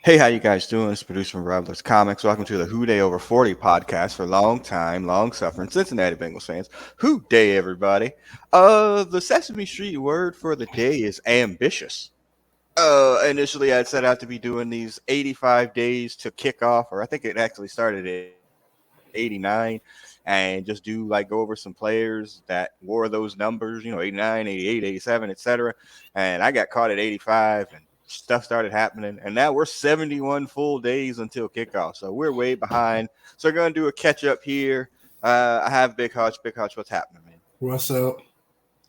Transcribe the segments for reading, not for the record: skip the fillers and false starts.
Hey, how you guys doing? It's producer from Roblers Comics. Welcome to the Who Day Over 40 podcast for long time, long suffering Cincinnati Bengals fans. Who Day, everybody. The Sesame Street word for the day is ambitious. Initially I'd set out to be doing these 85 days to kick off, or I think it actually started at 89, and just do like go over some players that wore those numbers, 89, 88, 87, etc. And I got caught at 85 and stuff started happening. And now we're 71 full days until kickoff. So we're way behind. So we're going to do a catch up here. I have Big Hutch. Big Hutch, what's happening, man? What's up?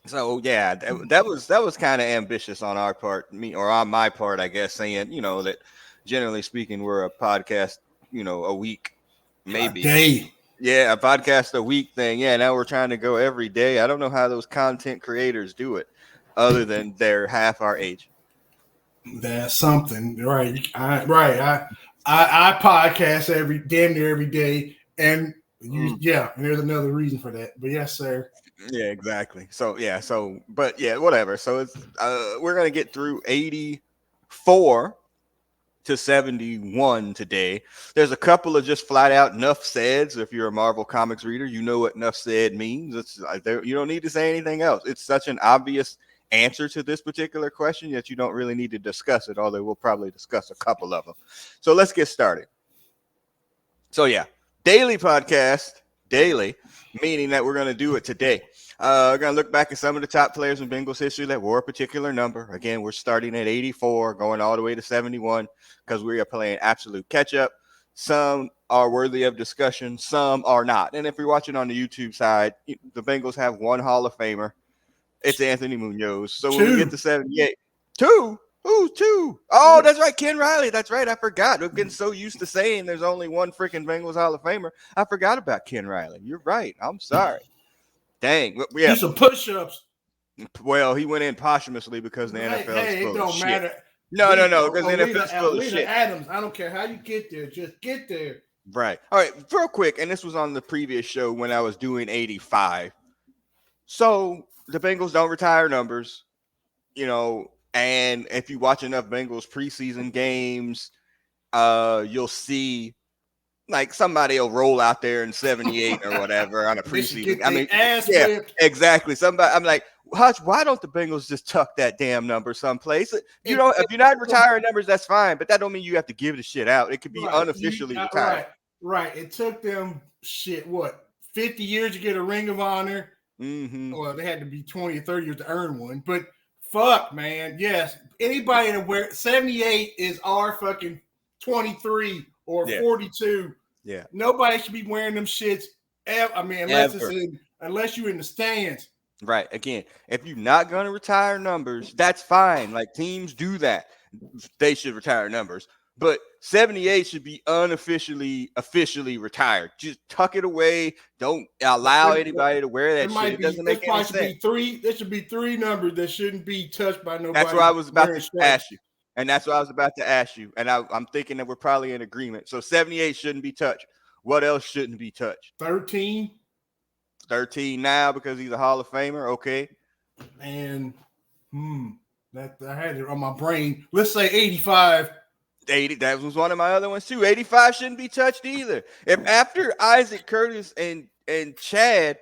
So yeah, that was kind of ambitious on our part, me or on my part, I guess, saying that generally speaking, we're a podcast, a week, maybe. A day. Yeah, a podcast a week thing. Yeah, now we're trying to go every day. I don't know how those content creators do it, other than they're half our age. That's something, right? I podcast damn near every day, and and there's another reason for that. But yes, sir. Yeah, exactly. But whatever. So it's we're gonna get through 84 to 71 today. There's a couple of just flat out enough saids. If you're a Marvel Comics reader, you know what enough said means. It's you don't need to say anything else. It's such an obvious answer to this particular question that you don't really need to discuss it, although we'll probably discuss a couple of them. So let's get started. So yeah, daily podcast, daily, meaning that we're going to do it today. We're going to look back at some of the top players in Bengals history that wore a particular number. Again, we're starting at 84, going all the way to 71, because we are playing absolute catch-up. Some are worthy of discussion, some are not. And if you're watching on the YouTube side, the Bengals have one Hall of Famer. It's Anthony Munoz. So when we get to 78, two? Who's two? Oh, that's right, Ken Riley. That's right. I forgot. We've been so used to saying there's only one freaking Bengals Hall of Famer. I forgot about Ken Riley. You're right. I'm sorry. Dang. Do some push-ups. Well, he went in posthumously because the NFL is full of shit. Matter. No, because the NFL is full of shit. Adams, I don't care how you get there. Just get there. Right. All right. Real quick, and this was on the previous show when I was doing 85. So the Bengals don't retire numbers, and if you watch enough Bengals preseason games, you'll see like somebody will roll out there in 78 or whatever on a preseason. I mean, exactly. Somebody, I'm like, Hutch, why don't the Bengals just tuck that damn number someplace? If you're not retiring numbers, that's fine, but that don't mean you have to give the shit out. It could be unofficially retired. Right. It took them 50 years to get a Ring of Honor. Mm-hmm. Well, they had to be 20 or 30 years to earn one, but fuck, man. Yes. Anybody that wear 78 is our fucking 23 or 42. Yeah. Nobody should be wearing them shits. Unless you're in the stands. Right. Again, if you're not going to retire numbers, that's fine. Like teams do that. They should retire numbers. But 78 should be officially retired. Just tuck it away. Don't allow anybody to wear that shit. It doesn't make any sense. There should be three numbers that shouldn't be touched by nobody. That's what I was about to ask you. And that's what I was about to ask you. And I'm thinking that we're probably in agreement. So 78 shouldn't be touched. What else shouldn't be touched? 13. 13 now because he's a Hall of Famer. Okay. And that I had it on my brain. Let's say 85. 80, that was one of my other ones too. 85 shouldn't be touched either. If after Isaac Curtis and Chad,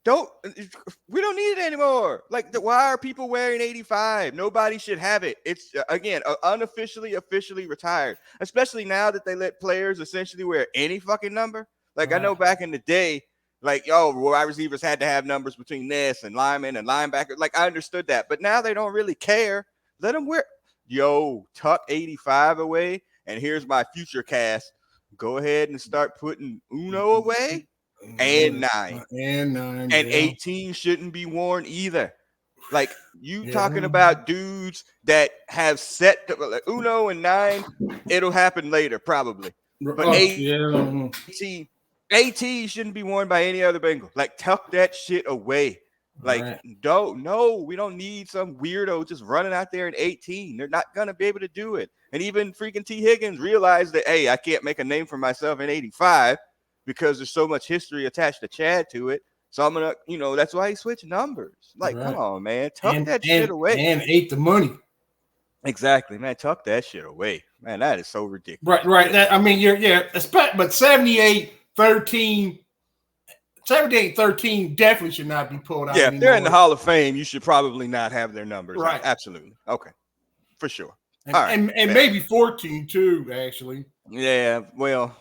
we don't need it anymore. Like, why are people wearing 85? Nobody should have it. It's again officially retired. Especially now that they let players essentially wear any fucking number. Like I know back in the day, like wide receivers had to have numbers between this and linemen and linebackers. Like I understood that, but now they don't really care. Let them wear. Tuck 85 away, and here's my future cast. Go ahead and start putting Uno away, and 9. And 18 shouldn't be worn either. Like, talking about dudes that have set like Uno and 9, it'll happen later, probably. But 18 shouldn't be worn by any other Bengal. Like, tuck that shit away. Like, we don't need some weirdo just running out there in 18. They're not going to be able to do it. And even freaking T. Higgins realized that, hey, I can't make a name for myself in 85 because there's so much history attached to Chad to it. So I'm going to, that's why he switched numbers. Like, come on, man. Tuck that shit away. And ate the money. Exactly, man. Tuck that shit away, man. That is so ridiculous. Right. That, I mean, but 78-13 definitely should not be pulled out Yeah, if they're in the anymore. Hall of Fame, you should probably not have their numbers out. Right. Absolutely. Okay. For sure. And, All right. and maybe 14 too, actually. Yeah, well,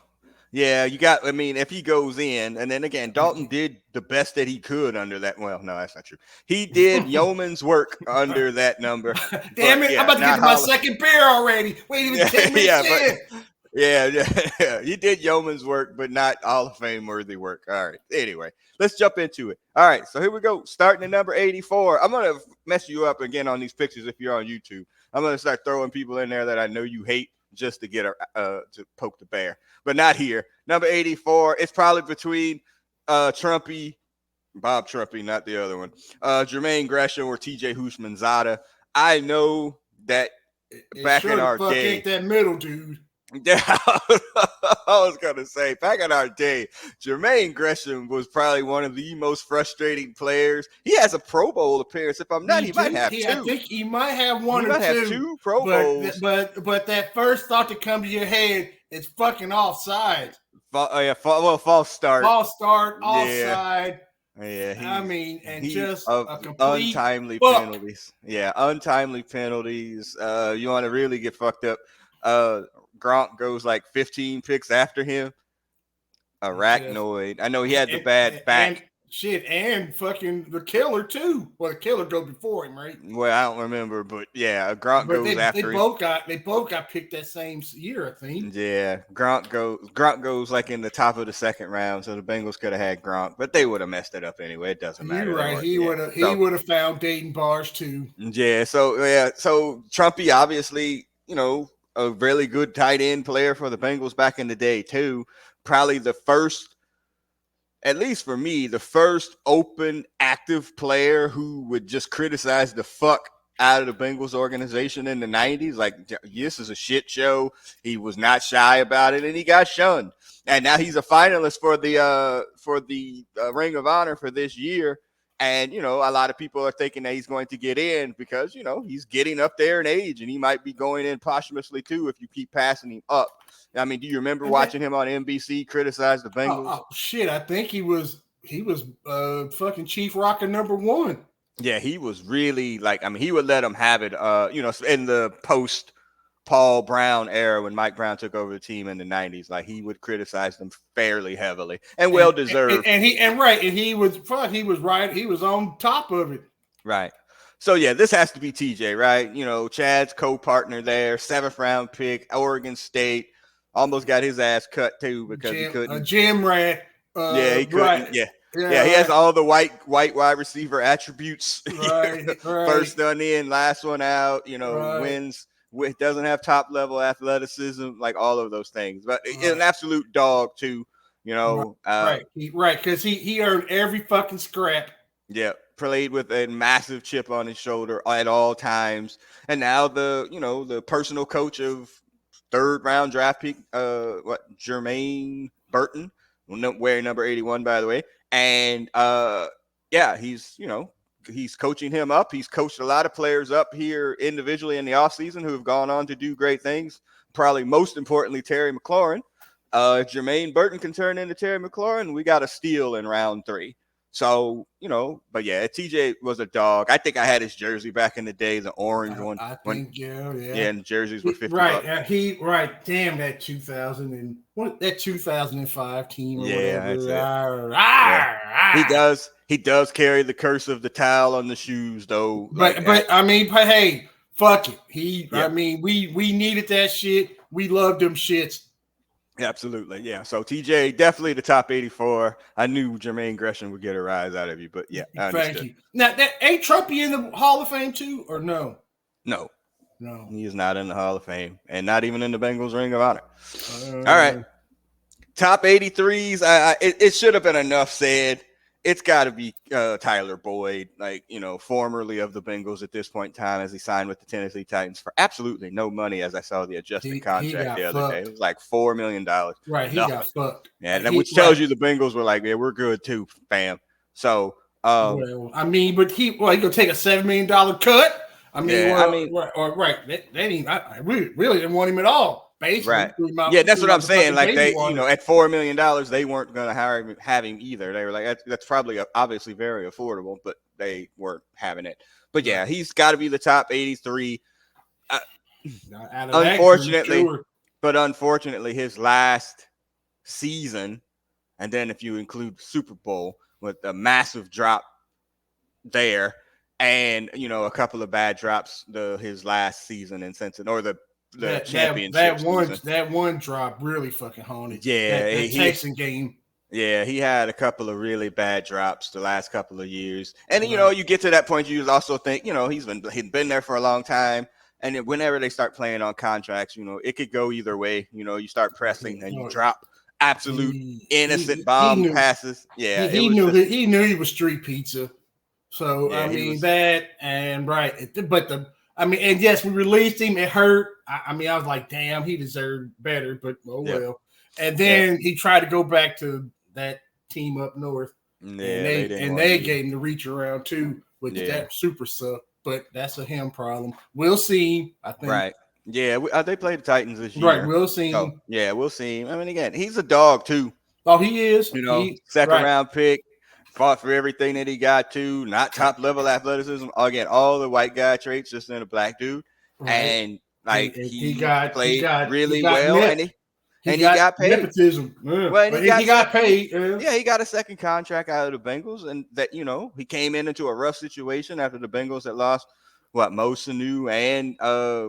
yeah, you got, I mean, if he goes in, and then again, Dalton did the best that he could under that. Well, no, that's not true. He did yeoman's work under that number. Damn it, yeah, I'm about to get to my second beer already. Wait even 10 minutes in. Yeah, he did yeoman's work, but not Hall of Fame worthy work. All right. Anyway, let's jump into it. All right, so here we go. Starting at number 84. I'm gonna mess you up again on these pictures if you're on YouTube. I'm gonna start throwing people in there that I know you hate just to get to poke the bear, but not here. Number 84. It's probably between Bob Trumpy, not the other one, Jermaine Gresham or TJ Houshmandzadeh. I know that back in our day, ain't that middle dude. Yeah, I was gonna say, back in our day, Jermaine Gresham was probably one of the most frustrating players. He has a Pro Bowl appearance. If I'm not, he might have two. I think he might have one he or might two. Have two Pro Bowls. But that first thought to come to your head is fucking offside. False start. False start, offside. Yeah, I mean, and just a complete untimely penalties. Yeah, untimely penalties. You want to really get fucked up. Gronk goes like 15 picks after him. Arachnoid. I know he had the bad back. And fucking the killer too. Well, the killer goes before him, right? Well, I don't remember, but yeah, Gronk goes after him. They both got picked that same year, I think. Yeah, Gronk goes like in the top of the second round, so the Bengals could have had Gronk, but they would have messed it up anyway. It doesn't matter. You're right. He would have found Dayton Bars too. Yeah. So Trumpy obviously, a really good tight end player for the Bengals back in the day too. Probably the first, at least for me, the first open, active player who would just criticize the fuck out of the Bengals organization in the 90s. Like, this is a shit show. He was not shy about it, and he got shunned. And now he's a finalist for the Ring of Honor for this year. And, a lot of people are thinking that he's going to get in because, he's getting up there in age and he might be going in posthumously too if you keep passing him up. I mean, do you remember watching him on NBC criticize the Bengals? Oh shit, I think he was fucking Chief Rocker #1. Yeah, he was really he would let him have it, in the post Paul Brown era when Mike Brown took over the team in the 90s. Like, he would criticize them fairly heavily and well deserved. He was on top of it. Right. So yeah, this has to be TJ, right? Chad's co-partner there, 7th round pick, Oregon State, almost got his ass cut too because he couldn't. A gym rat. He couldn't. Right. Yeah, he has all the white wide receiver attributes. Right. First one in, last one out. Wins. Doesn't have top level athleticism, like all of those things, but an absolute dog too. Right, because he earned every fucking scrap. Yeah, played with a massive chip on his shoulder at all times, and now the personal coach of 3rd round draft pick, Jermaine Burton, wearing number 81, by the way, and he's coaching him up. He's coached a lot of players up here individually in the offseason who have gone on to do great things. Probably most importantly, Terry McLaurin. If Jermaine Burton can turn into Terry McLaurin, we got a steal in round 3. So, but yeah, TJ was a dog. I think I had his jersey back in the day, the orange one. I think, yeah. Yeah, and jerseys were $50. Right. Damn, that 2005 team. Or whatever. He does carry the curse of the towel on the shoes, though. But hey, fuck it. I mean, we needed that shit. We loved them shits. Absolutely, yeah. So TJ, definitely the top 84. I knew Jermaine Gresham would get a rise out of you, but yeah, I understood. Thank you. Now, ain't Trumpy in the Hall of Fame too, or no? No, he is not in the Hall of Fame, and not even in the Bengals Ring of Honor. All right, top 83s. It should have been enough said. It's got to be Tyler Boyd, formerly of the Bengals at this point in time, as he signed with the Tennessee Titans for absolutely no money, as I saw the adjusted contract the other day. It was like $4 million. Right, he got fucked. Yeah, which tells you the Bengals were like, yeah, we're good too, fam. So, but he going to take a $7 million cut? I mean, right. They didn't. I really didn't want him at all. Basically, right. Yeah, that's what I'm saying. Like they, at $4 million, they weren't going to have him either. They were like, that's probably obviously very affordable, but they weren't having it. But yeah, he's got to be the top 83. Unfortunately, his last season, and then if you include Super Bowl with a massive drop there, and a couple of bad drops his last season in Cincinnati, or the championship that one drop really fucking haunted. Yeah, that Texan game. Yeah, he had a couple of really bad drops the last couple of years, and you get to that point, you also think he's been there for a long time, and then whenever they start playing on contracts, it could go either way. You start pressing and you drop absolute innocent bomb passes. Yeah, he knew he was street pizza. So I mean that, and and yes, we released him. It hurt. I was like, damn, he deserved better, but well. And then he tried to go back to that team up north. Yeah, they gave him the reach around too, which that super suck. But that's a him problem. We'll see. I think. Right. Yeah, they played the Titans this year. Right. We'll see. So, yeah, we'll see. I mean, again, he's a dog too. Oh, he is. Second round pick. Fought for everything that he got to, not top level athleticism. Again, all the white guy traits, just in a black dude. Right. And he played really well, and he got paid. Nepotism. Well, he got paid. Yeah, he got a second contract out of the Bengals, and that he came into a rough situation after the Bengals had lost Mo Sanu and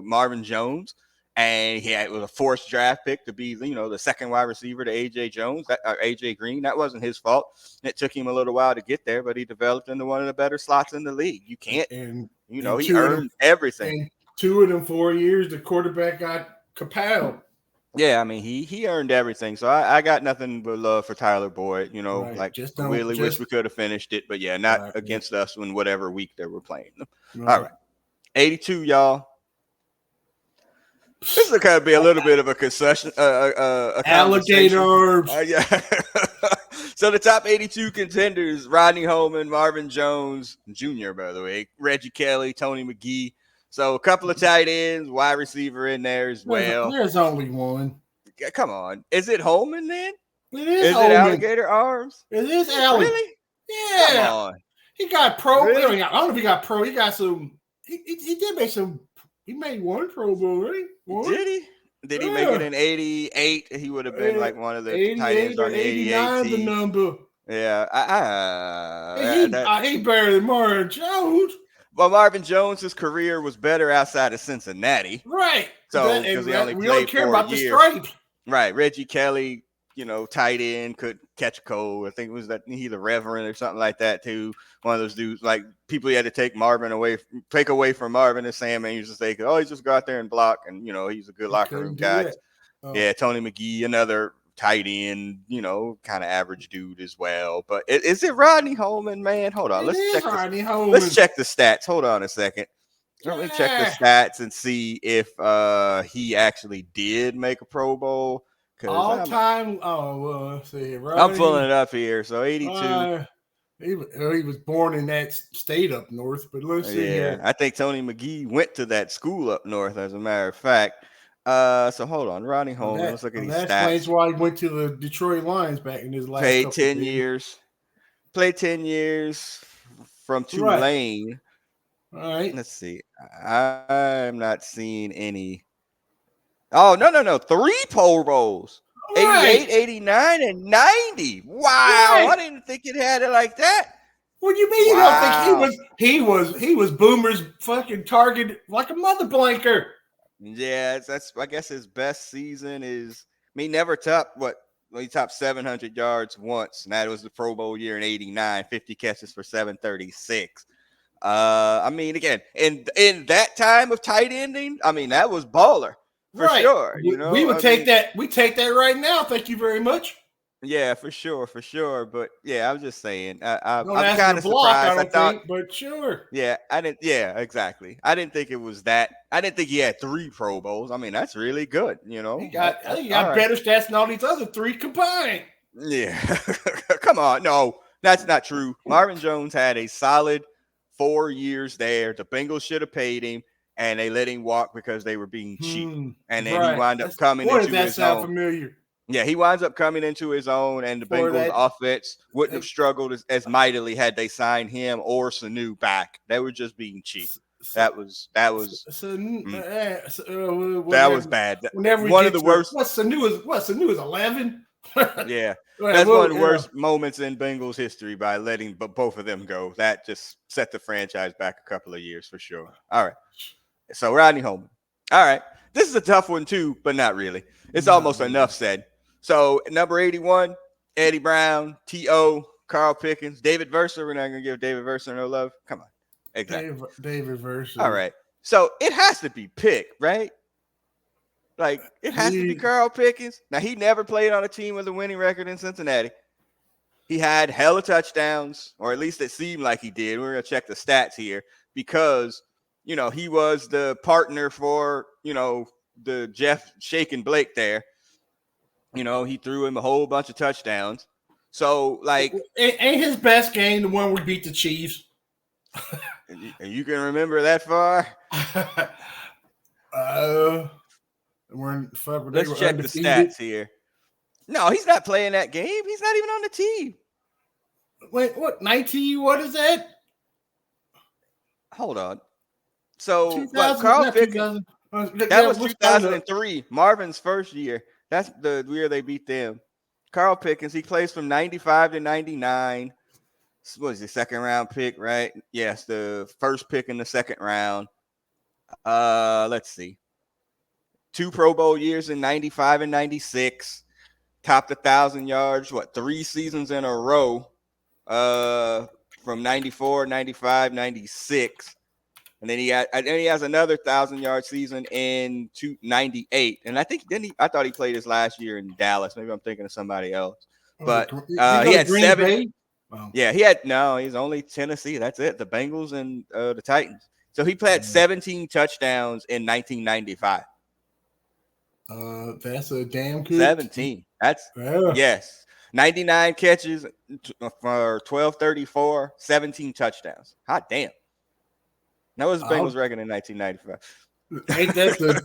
Marvin Jones. And it was a forced draft pick to be, the second wide receiver to AJ Green. That wasn't his fault. It took him a little while to get there, but he developed into one of the better slots in the league. You can't, he earned everything. And 2 of them 4 years, the quarterback got compelled. Yeah, I mean, he earned everything. So I got nothing but love for Tyler Boyd. Really wish we could have finished it, but not against us in whatever week they were playing them. All right, 82, y'all. This is going to be a little bit of a concession. Alligator. Yeah. So the top 82 contenders: Rodney Holman, Marvin Jones Jr., by the way, Reggie Kelly, Tony McGee. So a couple of tight ends, wide receiver in there as well. There's only one. Come on. Is it Holman then? Is Holman. It Alligator Arms? It is Alligator. Really? Yeah. Come on. He got pro. Really? I don't know if he got pro. He got some. He did make some. He made one Pro Bowl, right? Did he? Did he make it in 88? He would have been like one of the tight ends on the 88 team. The number. Yeah. He better than Marvin Jones. Well, Marvin Jones' career was better outside of Cincinnati. Right. So, because he only played 4 years. We don't care about the stripe. Right. Reggie Kelly, tight end, could catch a cold. I think it was he the Reverend or something like that too. One of those dudes, like people you had to take away from Marvin and Sam, and you just say, he just go out there and block, and he's a good locker room guy. Yeah, Tony McGee, another tight end, kind of average dude as well. But is it Rodney Holman, man? Hold on, let's check the stats. Hold on a second. Let me check the stats and see if he actually did make a Pro Bowl. Let's see. Rodney, I'm pulling it up here. So 82. He was born in that state up north, but let's see. Yeah, I think Tony McGee went to that school up north, as a matter of fact. So hold on, Rodney Holman. Let's look at these stats. That explains why he went to the Detroit Lions back in his last. Played 10 years. Played 10 years from Tulane. All right. Let's see. I'm not seeing any. Oh, no. 3 Pro Bowls. 88, 89, and 90. Wow. Right. I didn't think it had it like that. What do you mean? You don't think he was Boomer's fucking target like a mother blanker? Yeah, I guess his best season is never topped he topped 700 yards once, and that was the Pro Bowl year in 89, 50 catches for 736. Again, in that time of tight ending, that was baller. For sure. We would take that. We take that right now. Thank you very much. Yeah, for sure. But yeah, I was just saying. I'm kind of surprised. I thought, but sure. Yeah, I didn't. Yeah, exactly. I didn't think it was that. I didn't think he had 3 Pro Bowls. That's really good. He got better stats than all these other 3 combined. Yeah, come on. No, that's not true. Marvin Jones had a solid 4 years there. The Bengals should have paid him, and they let him walk because they were being cheap. And then he wound up coming boy, into that his sound own. familiar. Yeah, he winds up coming into his own, and the For Bengals that- offense wouldn't have struggled as mightily had they signed him or Sanu back. They were just being cheap. That was that was bad. Whenever One of the worst. What's Sanu is 11. Yeah, that's one of the worst moments in Bengals history by letting both of them go. That just set the franchise back a couple of years for sure. All right, so Rodney Holman. All right, this is a tough one too, but not really. It's almost enough said. So number 81, Eddie Brown, T.O., Carl Pickens, David Verser. We're not gonna give David Verser no love. Come on, exactly. David Verser. All right, so it has to be Pick, right? Like, it has to be Carl Pickens. Now, he never played on a team with a winning record in Cincinnati. He had hella touchdowns, or at least it seemed like he did. We're going to check the stats here because, he was the partner for, the Jeff Shakin' Blake there. He threw him a whole bunch of touchdowns. So, like... Ain't his best game the one we beat the Chiefs? And you can remember that far? Let's check the stats here. No, he's not playing that game. He's not even on the team. Wait, what? 19? What is that? Hold on. So, Carl Pickens, that was 2003, Marvin's first year. That's the year they beat them. Carl Pickens, he plays from 95 to 99. What is the second round pick, right? Yes, the first pick in the second round. Let's see. 2 Pro Bowl years in 95 and 96. Topped 1,000 yards, 3 seasons in a row from 94, 95, 96. And then he has another 1,000-yard season in 98. And I thought he played his last year in Dallas. Maybe I'm thinking of somebody else. But he had 7. Wow. Yeah, he's only Tennessee. That's it. The Bengals and the Titans. So he played 17 touchdowns in 1995. That's a damn good 17. That's yes. 99 catches for 1234, 17 touchdowns. Hot damn. That was the Bengals record in 1995. Ain't that the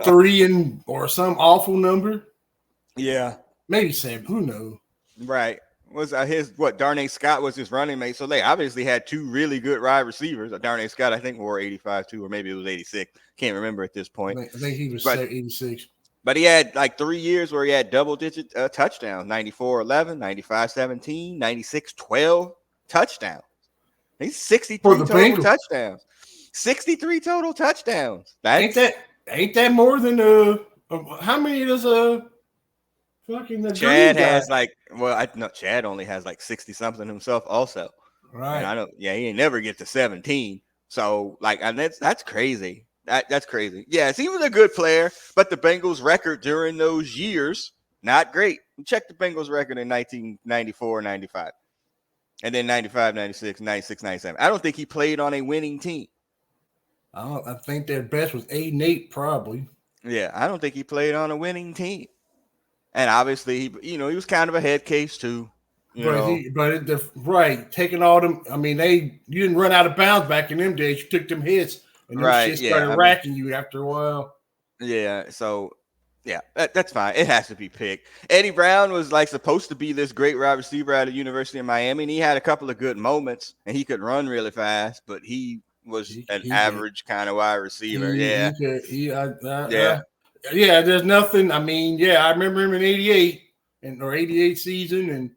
3 or some awful number? Yeah. Maybe 7. Who knows? Right. Was Darnay Scott was his running mate. So they obviously had 2 really good wide receivers. Darnay Scott, I think, wore 85 too, or maybe it was 86. Can't remember at this point. I think he was 86. But he had like 3 years where he had double-digit touchdowns: 94-11, 95-17, 96-12 touchdowns. He's 63 total touchdowns. 63 total touchdowns. Ain't that more than how many does fucking Chad has Chad only has like 60 something himself also. Right. And he ain't never get to 17. So and that's crazy. That's crazy. Yes, he was a good player, but the Bengals record during those years, not great. Check the Bengals record in 1994, 95. And then 95, 96, 96, 97. I don't think he played on a winning team. I think their best was 8-8 probably. Yeah, I don't think he played on a winning team. And obviously, he was kind of a head case too. Taking all them. I mean, you didn't run out of bounds back in them days. You took them hits, and them shit started racking you after a while. Yeah, so yeah, that's fine. It has to be Pick. Eddie Brown was supposed to be this great wide receiver out of University of Miami, and he had a couple of good moments, and he could run really fast, but he was an average kind of wide receiver. Yeah, there's nothing. I mean, I remember him in 88 or 88 season, and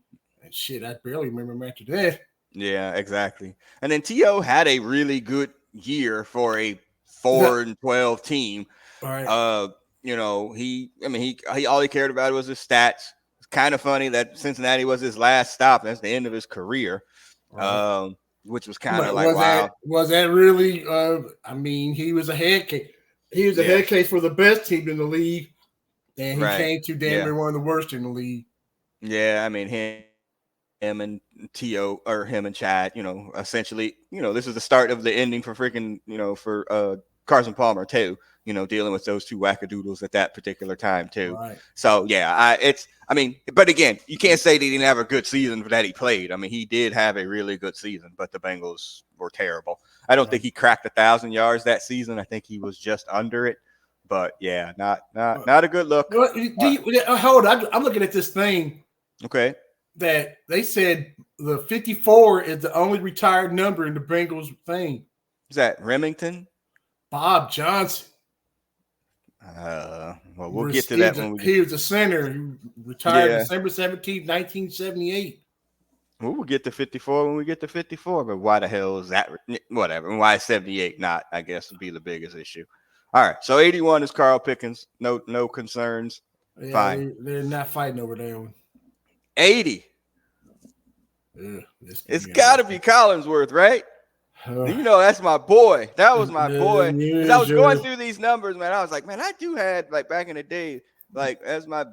shit, I barely remember him after that. Yeah, exactly. And then T.O. had a really good year for a 4-12 team. All right. He all he cared about was his stats. It's kind of funny that Cincinnati was his last stop. That's the end of his career. Right. Which was kind of wow. Was that really? I mean, he was a head case. He was a head case for the best team in the league, and he came to damn near one of the worst in the league. Yeah, I mean him and T.O. or him and Chad. Essentially, this is the start of the ending for freaking for Carson Palmer too. Dealing with those two wackadoodles at that particular time too. Right. So yeah, but again, you can't say that he didn't have a good season that he played. I mean, he did have a really good season, but the Bengals were terrible. I don't think he cracked 1,000 yards that season. I think he was just under it. But yeah, not a good look. Hold on, I'm looking at this thing. Okay. That they said the 54 is the only retired number in the Bengals thing. Is that Remington? Bob Johnson. Well, we'll get to that when we get. He was a center. He retired December 17th, 1978. Well, we'll get to 54 when we get to 54. But why the hell is that? Whatever. And why is 78 not? I guess would be the biggest issue. All right. So 81 is Carl Pickens. No concerns. Yeah, fine. They're not fighting over that one. 80. It's got to be Collinsworth, right? That's my boy. That was my boy. I was going through these numbers, man. I was like, man, I do had like back in the day, like as my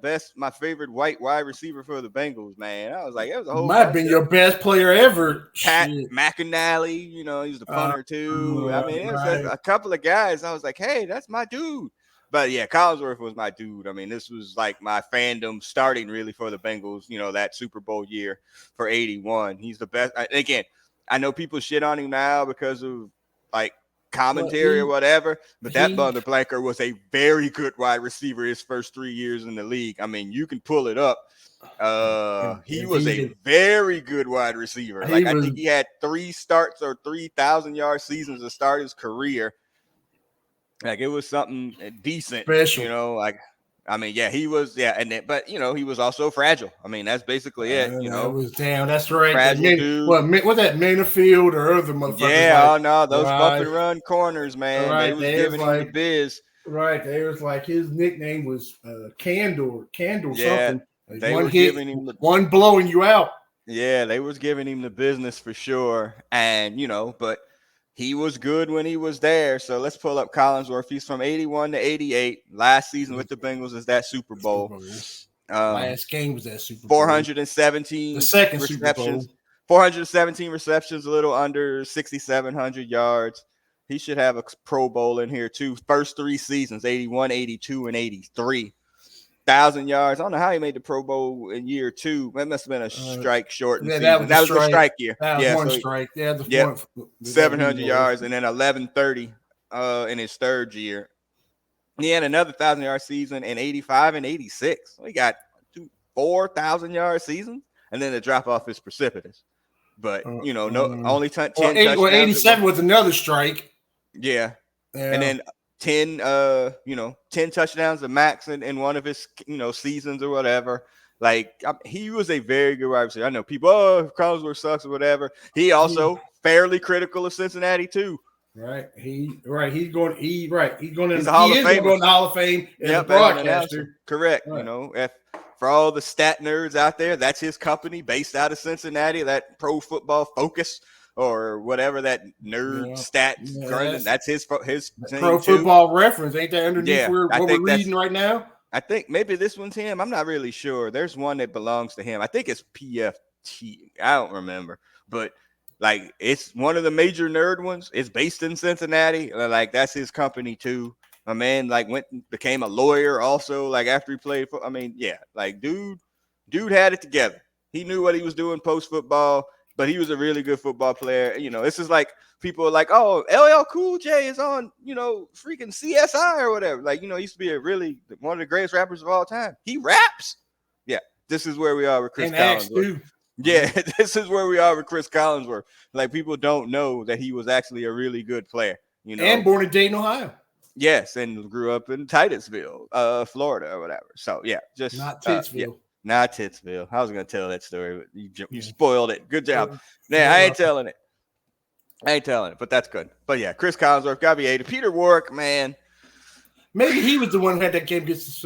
favorite white wide receiver for the Bengals, man. I was like, it was a whole. Might have been your best player ever. Pat McInally, he was the punter too. I mean, it was a couple of guys. I was like, hey, that's my dude. But yeah, Collinsworth was my dude. I mean, this was like my fandom starting really for the Bengals, that Super Bowl year for 81. He's the best. Again, I know people shit on him now because of like commentary or whatever, but that Mother Blanker was a very good wide receiver his first 3 years in the league. I mean, you can pull it up. He was a very good wide receiver. I think he had 3 starts or 3,000-yard seasons to start his career. Like it was something decent, special. He was, but he was also fragile. I mean, that's basically it. That's right. Fragile dude. What that Mayfield or other motherfuckers? Yeah, those bump and run corners, man. Right, they was giving him the biz. Right, they was like his nickname was Candor something. Like they were giving him one blowing you out. Yeah, they was giving him the business for sure, and but. He was good when he was there. So let's pull up Collinsworth. He's from 81 to 88. Last season with the Bengals is that Super Bowl. Last game was that Super Bowl. 417 the second receptions. 417 receptions, a little under 6,700 yards. He should have a Pro Bowl in here too. First 3 seasons, 81, 82, and 83. 1,000 yards. I don't know how he made the Pro Bowl in year 2. That must have been a strike shortened season. That was the strike year. That was one strike. Yeah, 700 yards and then 1130 in his third year. He had another 1,000-yard season in 85 and 86. So he got 4,000-yard seasons, and then the drop off is precipitous. But only 10 touchdowns. 87 was another strike. Yeah. And then 10 touchdowns to max in one of his seasons or whatever. Like he was a very good wide receiver. I know people, Collinsworth sucks or whatever. He also fairly critical of Cincinnati too. Right. He's going He's going to the Hall of Fame as a broadcaster. Correct. Right. For all the stat nerds out there, that's his company based out of Cincinnati, that Pro Football Focus. Or whatever that nerd that's his Pro Football Reference. Ain't that underneath what we're reading right now? I think maybe this one's him. I'm not really sure. There's one that belongs to him. I think it's PFT. I don't remember, but like it's one of the major nerd ones. It's based in Cincinnati. Like that's his company too. My man became a lawyer also. Like after he played dude had it together. He knew what he was doing post football. But he was a really good football player. This is like people are like, oh, LL Cool J is on, freaking CSI or whatever. Like, he used to be one of the greatest rappers of all time. He raps. Yeah, this is where we are with Chris Collinsworth. Yeah, this is where we are with Chris Collinsworth. Like, people don't know that he was actually a really good player. And born in Dayton, Ohio. Yes, and grew up in Titusville, Florida or whatever. So, yeah, just not Titsville. Not Titsville. I was going to tell that story, but you spoiled it. Good job. I ain't telling it. But that's good. But yeah, Chris Collinsworth, got to be 80. Peter Warrick, man. Maybe he was the one who had that game against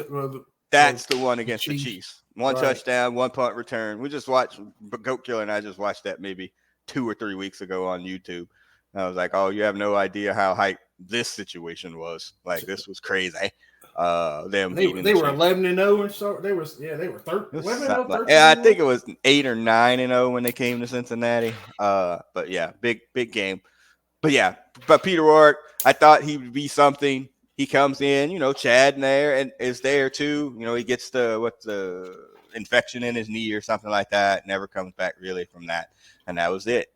that's the one against the Chiefs. One touchdown, 1 punt return. We just watched, Goat Killer and I just watched that maybe 2 or 3 weeks ago on YouTube. And I was like, oh, you have no idea how hype this situation was. Like, this was crazy. They were 11-0 and so they were 13. Yeah, I think it was 8 or 9-0 when they came to Cincinnati. But yeah, big game. But Peter Warrick, I thought he would be something. He comes in, Chad in there and is there too. He gets the infection in his knee or something like that. Never comes back really from that. And that was it,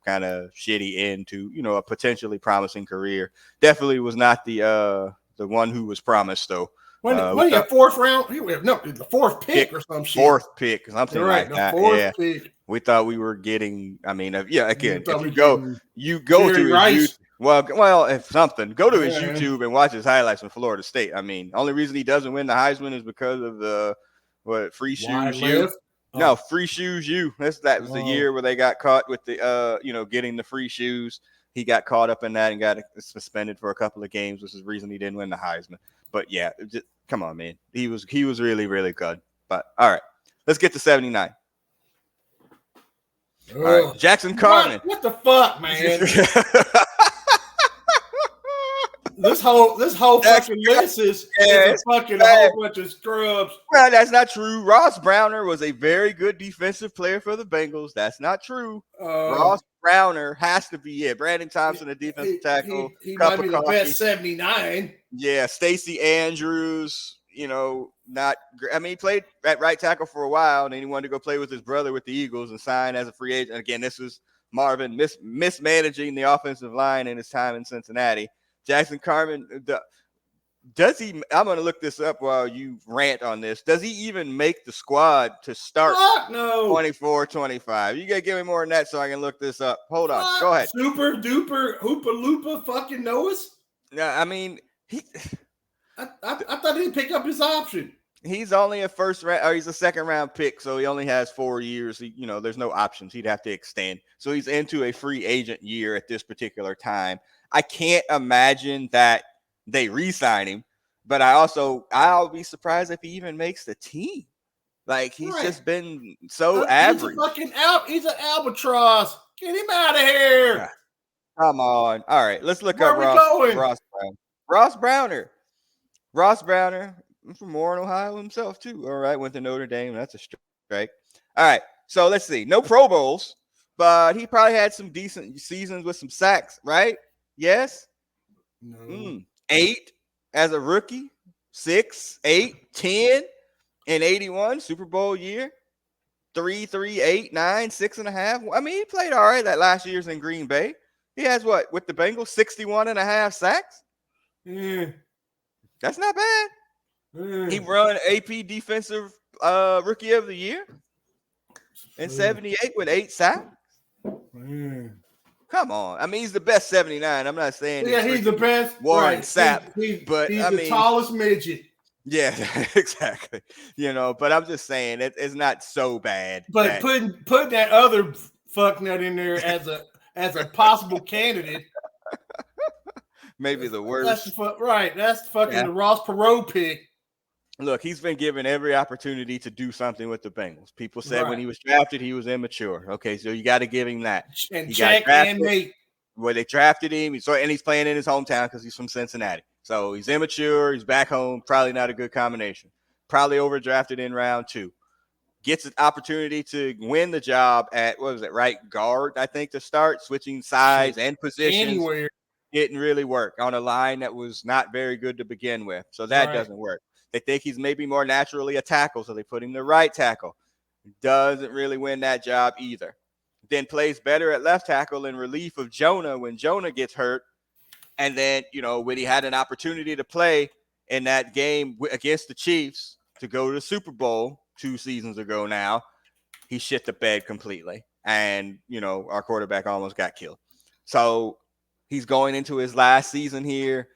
kind of shitty end to, a potentially promising career. Definitely was not the one who was promised though. When he had fourth round, the fourth pick or some shit. Fourth pick, something like that. Fourth pick. We thought we were getting. I mean, again, if you go Jerry to Rice. his well, if something, go to his YouTube and watch his highlights from Florida State. I mean, only reason he doesn't win the Heisman is because of the free shoes you. No, free shoes you. That was the year where they got caught with the getting the free shoes. He got caught up in that and got suspended for a couple of games, which is the reason he didn't win the Heisman. But yeah, come on, man. He was really, really good. But all right, let's get to 79. All right, Jackson Carman. What the fuck, man? This whole fucking list is a fucking whole bunch of scrubs. Well, that's not true. Ross Browner was a very good defensive player for the Bengals. That's not true. Ross Browner has to be it. Brandon Thompson, a defensive tackle. He might be the best 79. Yeah, Stacey Andrews. Not. I mean, he played at right tackle for a while, and then he wanted to go play with his brother with the Eagles and sign as a free agent. And again, this was Marvin mismanaging the offensive line in his time in Cincinnati. Jackson Carman, does he? I'm going to look this up while you rant on this. Does he even make the squad to start? No. 24-25. You got to give me more than that so I can look this up. Hold on. Go ahead. Super duper hoopa loopa fucking Noah's? Yeah, I mean, I thought he'd pick up his option. He's only a first round, or he's a second round pick, so he only has 4 years. There's no options. He'd have to extend. So he's into a free agent year at this particular time. I can't imagine that they re-sign him, but I'll be surprised if he even makes the team. Like he's just been so average. He's an albatross. Get him out of here. Come on. All right, let's look up Ross Browner. Ross Browner from Warren, Ohio himself too. All right, went to Notre Dame. That's a strike. All right, so let's see. No Pro Bowls, but he probably had some decent seasons with some sacks, right? Yes. No. 8 as a rookie, 6, 8, 10 in 81 Super Bowl year, 3, 8, 9, 6.5. I mean, he played all right that last year's in Green Bay. He has what with the Bengals, 61.5 sacks. That's not bad. He run AP Defensive Rookie of the Year in 78 with 8 sacks. Come on. I mean, he's the best 79. I'm not saying he's the best. Warren Sapp, but he's the tallest midget. Yeah, exactly. But I'm just saying it's not so bad. But putting that other fucknut in there as a possible candidate. Maybe the worst. That's fucking the Ross Perot pick. Look, he's been given every opportunity to do something with the Bengals. People said when he was drafted, he was immature. Okay, so you got to give him that. And Jack and Nate. Well, they drafted him, and he's playing in his hometown because he's from Cincinnati. So he's immature. He's back home. Probably not a good combination. Probably overdrafted in round 2. Gets an opportunity to win the job at, right guard, I think, to start, switching sides and positions. Anywhere. Didn't really work on a line that was not very good to begin with. So that doesn't work. They think he's maybe more naturally a tackle, so they put him the right tackle. Doesn't really win that job either. Then plays better at left tackle in relief of Jonah when Jonah gets hurt. And then, when he had an opportunity to play in that game against the Chiefs to go to the Super Bowl 2 seasons ago now, he shit the bed completely. And, our quarterback almost got killed. So he's going into his last season here.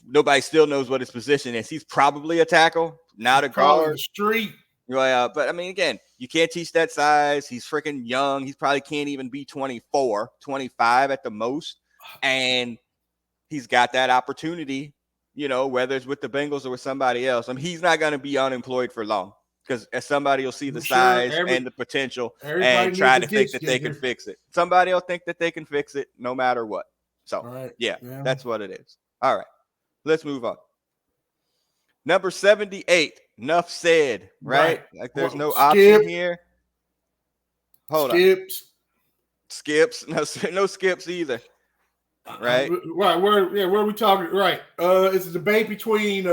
Nobody still knows what his position is. He's probably a tackle, not a guard. The street. But I mean, again, you can't teach that size. He's freaking young. He probably can't even be 24, 25 at the most. And he's got that opportunity, whether it's with the Bengals or with somebody else. I mean, he's not going to be unemployed for long because somebody will see the size and the potential and try to think that they can fix it. Somebody will think that they can fix it no matter what. So, that's what it is. All right, let's move on. Number 78, enough said, right? Like there's no option here. Hold on. Skips. Skips. No skips either. right? Right. Where are we talking? Right. It's a debate between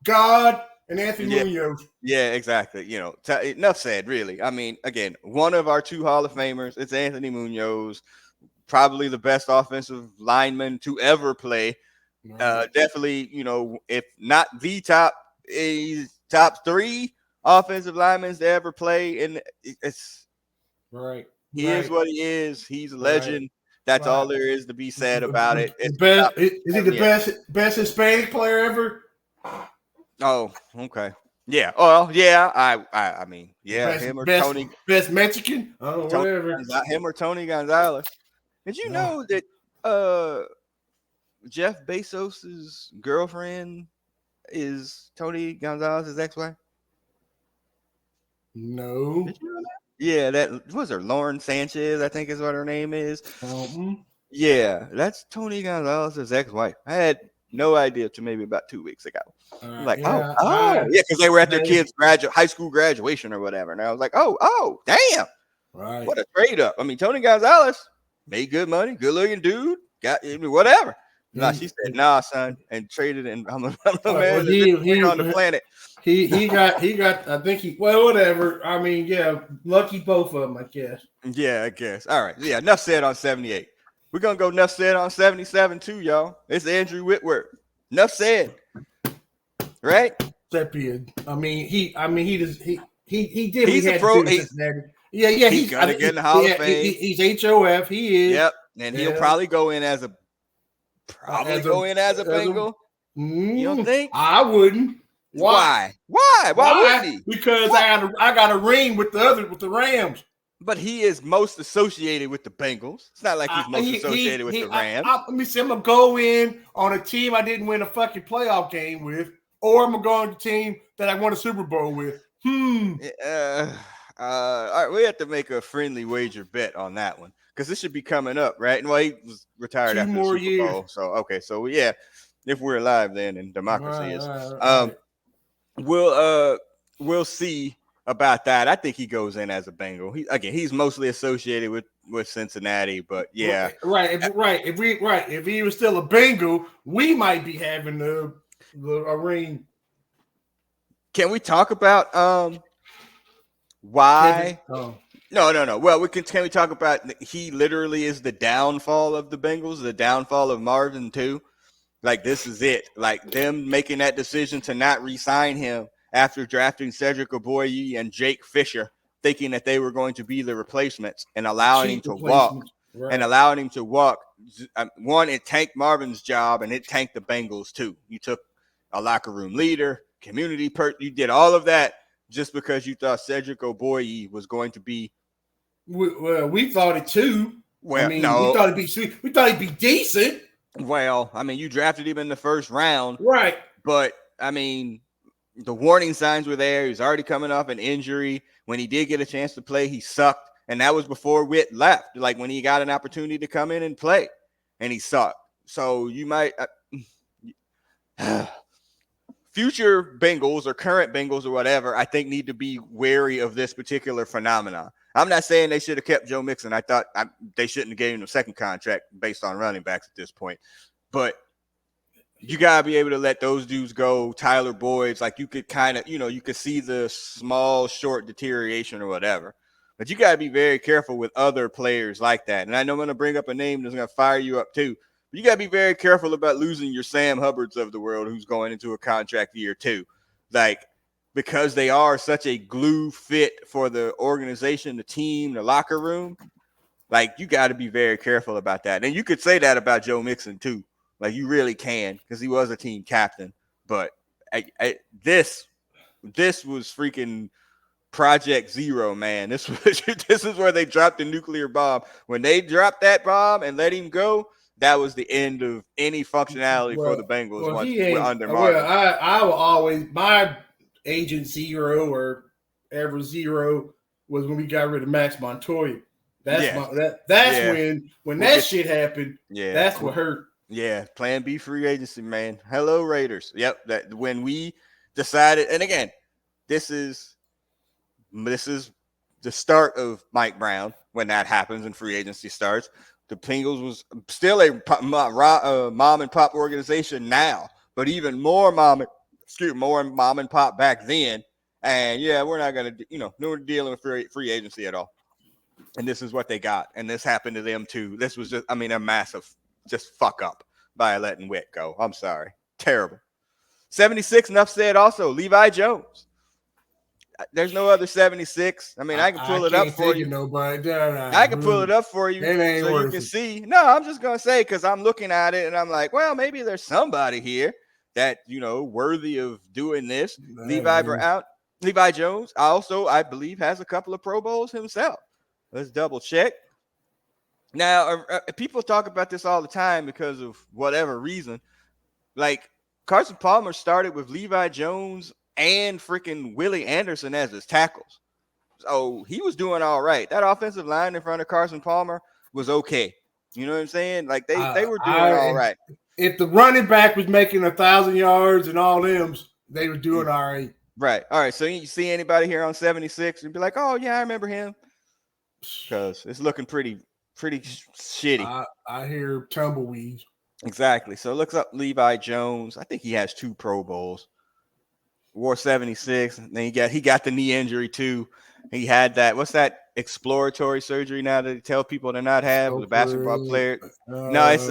God and Anthony Munoz. Yeah, exactly. You know, enough said, really. I mean, again, one of our 2 Hall of Famers, it's Anthony Munoz, probably the best offensive lineman to ever play. Definitely, you know, if not the top 3 offensive linemen to ever play. And it's right. He is what he is. He's a legend. That's all there is to be said about it. Is he the best Hispanic player ever? Oh, okay. Yeah. Oh, yeah. I mean, yeah. Him or Tony. Best Mexican. Oh, whatever. Him or Tony Gonzalez. Did you know that Jeff Bezos's girlfriend is Tony Gonzalez's ex-wife? No. Did you know that? Yeah, that was her. Lauren Sanchez, I think is what her name is. Yeah, that's Tony Gonzalez's ex-wife. I had no idea till maybe about 2 weeks ago. I'm like, yeah, because they were at their kids' high school graduation or whatever, and I was like, oh, damn, right, what a trade up. I mean, Tony Gonzalez made good money, good looking dude, got whatever. No, she said, nah, son, and traded, and I'm a man he on the planet. He got, I think whatever. I mean, yeah, lucky both of them, I guess. Yeah, I guess. All right. Yeah, enough said on 78. We're going to go enough said on 77 too, y'all. It's Andrew Whitworth. Enough said. Right? Seppian. I mean, he did. He's a pro. Yeah. He's going to get in the Hall of Fame. He's HOF. He is. Yep. And he'll probably go in as a Bengal. You don't think? I wouldn't. Why? Why wouldn't he? Because I got a ring with the Rams. But he is most associated with the Bengals. It's not like he's most associated with the Rams. Let me see. I'm gonna go in on a team I didn't win a fucking playoff game with, or I'm gonna go on a team that I won a Super Bowl with. All right, we have to make a friendly wager bet on that one because this should be coming up, right? And he was retired after the Super Bowl. So okay, so yeah, if we're alive then and democracy is. Right. We'll see about that. I think he goes in as a Bengal. He's mostly associated with Cincinnati, but yeah. Right. If he was still a Bengal, we might be having a ring. Can we talk about why? No. Well, can we talk about he literally is the downfall of the Bengals, the downfall of Marvin too? Like, this is it. Like, them making that decision to not re-sign him after drafting Cedric Oboye and Jake Fisher, thinking that they were going to be the replacements and allowing him to walk. Right. And allowing him to walk. One, it tanked Marvin's job, and it tanked the Bengals too. You took a locker room leader, community you did all of that just because you thought Cedric Oboye was going to be. Well, we thought it too. Well, we thought he'd be decent. Well, I mean, you drafted him in the first round. Right. But, I mean, the warning signs were there. He was already coming off an injury. When he did get a chance to play, he sucked. And that was before Witt left, like when he got an opportunity to come in and play. And he sucked. So you might future Bengals or current Bengals or whatever, I think need to be wary of this particular phenomenon. I'm not saying they should have kept Joe Mixon. I thought they shouldn't have given him a second contract based on running backs at this point. But you got to be able to let those dudes go. Tyler Boyd's, like, you could kind of, you could see the small, short deterioration or whatever. But you got to be very careful with other players like that. And I know I'm going to bring up a name that's going to fire you up too. But you got to be very careful about losing your Sam Hubbards of the world who's going into a contract year too. Like, because they are such a glue fit for the organization, the team, the locker room. Like, you got to be very careful about that. And you could say that about Joe Mixon too. Like, you really can, because he was a team captain. But this was freaking Project Zero, man. This is where they dropped the nuclear bomb. When they dropped that bomb and let him go, that was the end of any functionality for the Bengals under Marvin. Well, I will always, my Agent Zero or ever Zero was when we got rid of Max Montoya. That's when that shit happened. Yeah, that's what hurt. Yeah, Plan B free agency, man. Hello, Raiders. Yep, that when we decided, and again, this is the start of Mike Brown when that happens and free agency starts. The Bengals was still a mom and pop organization now, but even more mom and pop back then. And yeah, we're not gonna, we're dealing with free agency at all. And this is what they got, and this happened to them too. This was just, a massive just fuck up by letting Witt go. I'm sorry, terrible. 76, enough said. Also, Levi Jones. There's no other 76. I can pull it up for you. Nobody. I can pull it up for you so you can see. No, I'm just gonna say, because I'm looking at it and I'm like, well, maybe there's somebody here that worthy of doing this. Levi Jones also, I believe, has a couple of Pro Bowls himself. Let's double check. Now, people talk about this all the time because of whatever reason. Like, Carson Palmer started with Levi Jones and freaking Willie Anderson as his tackles. So he was doing all right. That offensive line in front of Carson Palmer was okay. You know what I'm saying? Like, they were doing all right. If the running back was making 1,000 yards and all them, they were doing all right. Right. All right. So you see anybody here on 76 and be like, oh, yeah, I remember him. Because it's looking pretty shitty. I hear tumbleweeds. Exactly. So it looks up Levi Jones. I think he has 2 Pro Bowls. Wore 76. And then he got the knee injury too. He had that. What's that exploratory surgery now that they tell people to not have with a basketball player? No, it's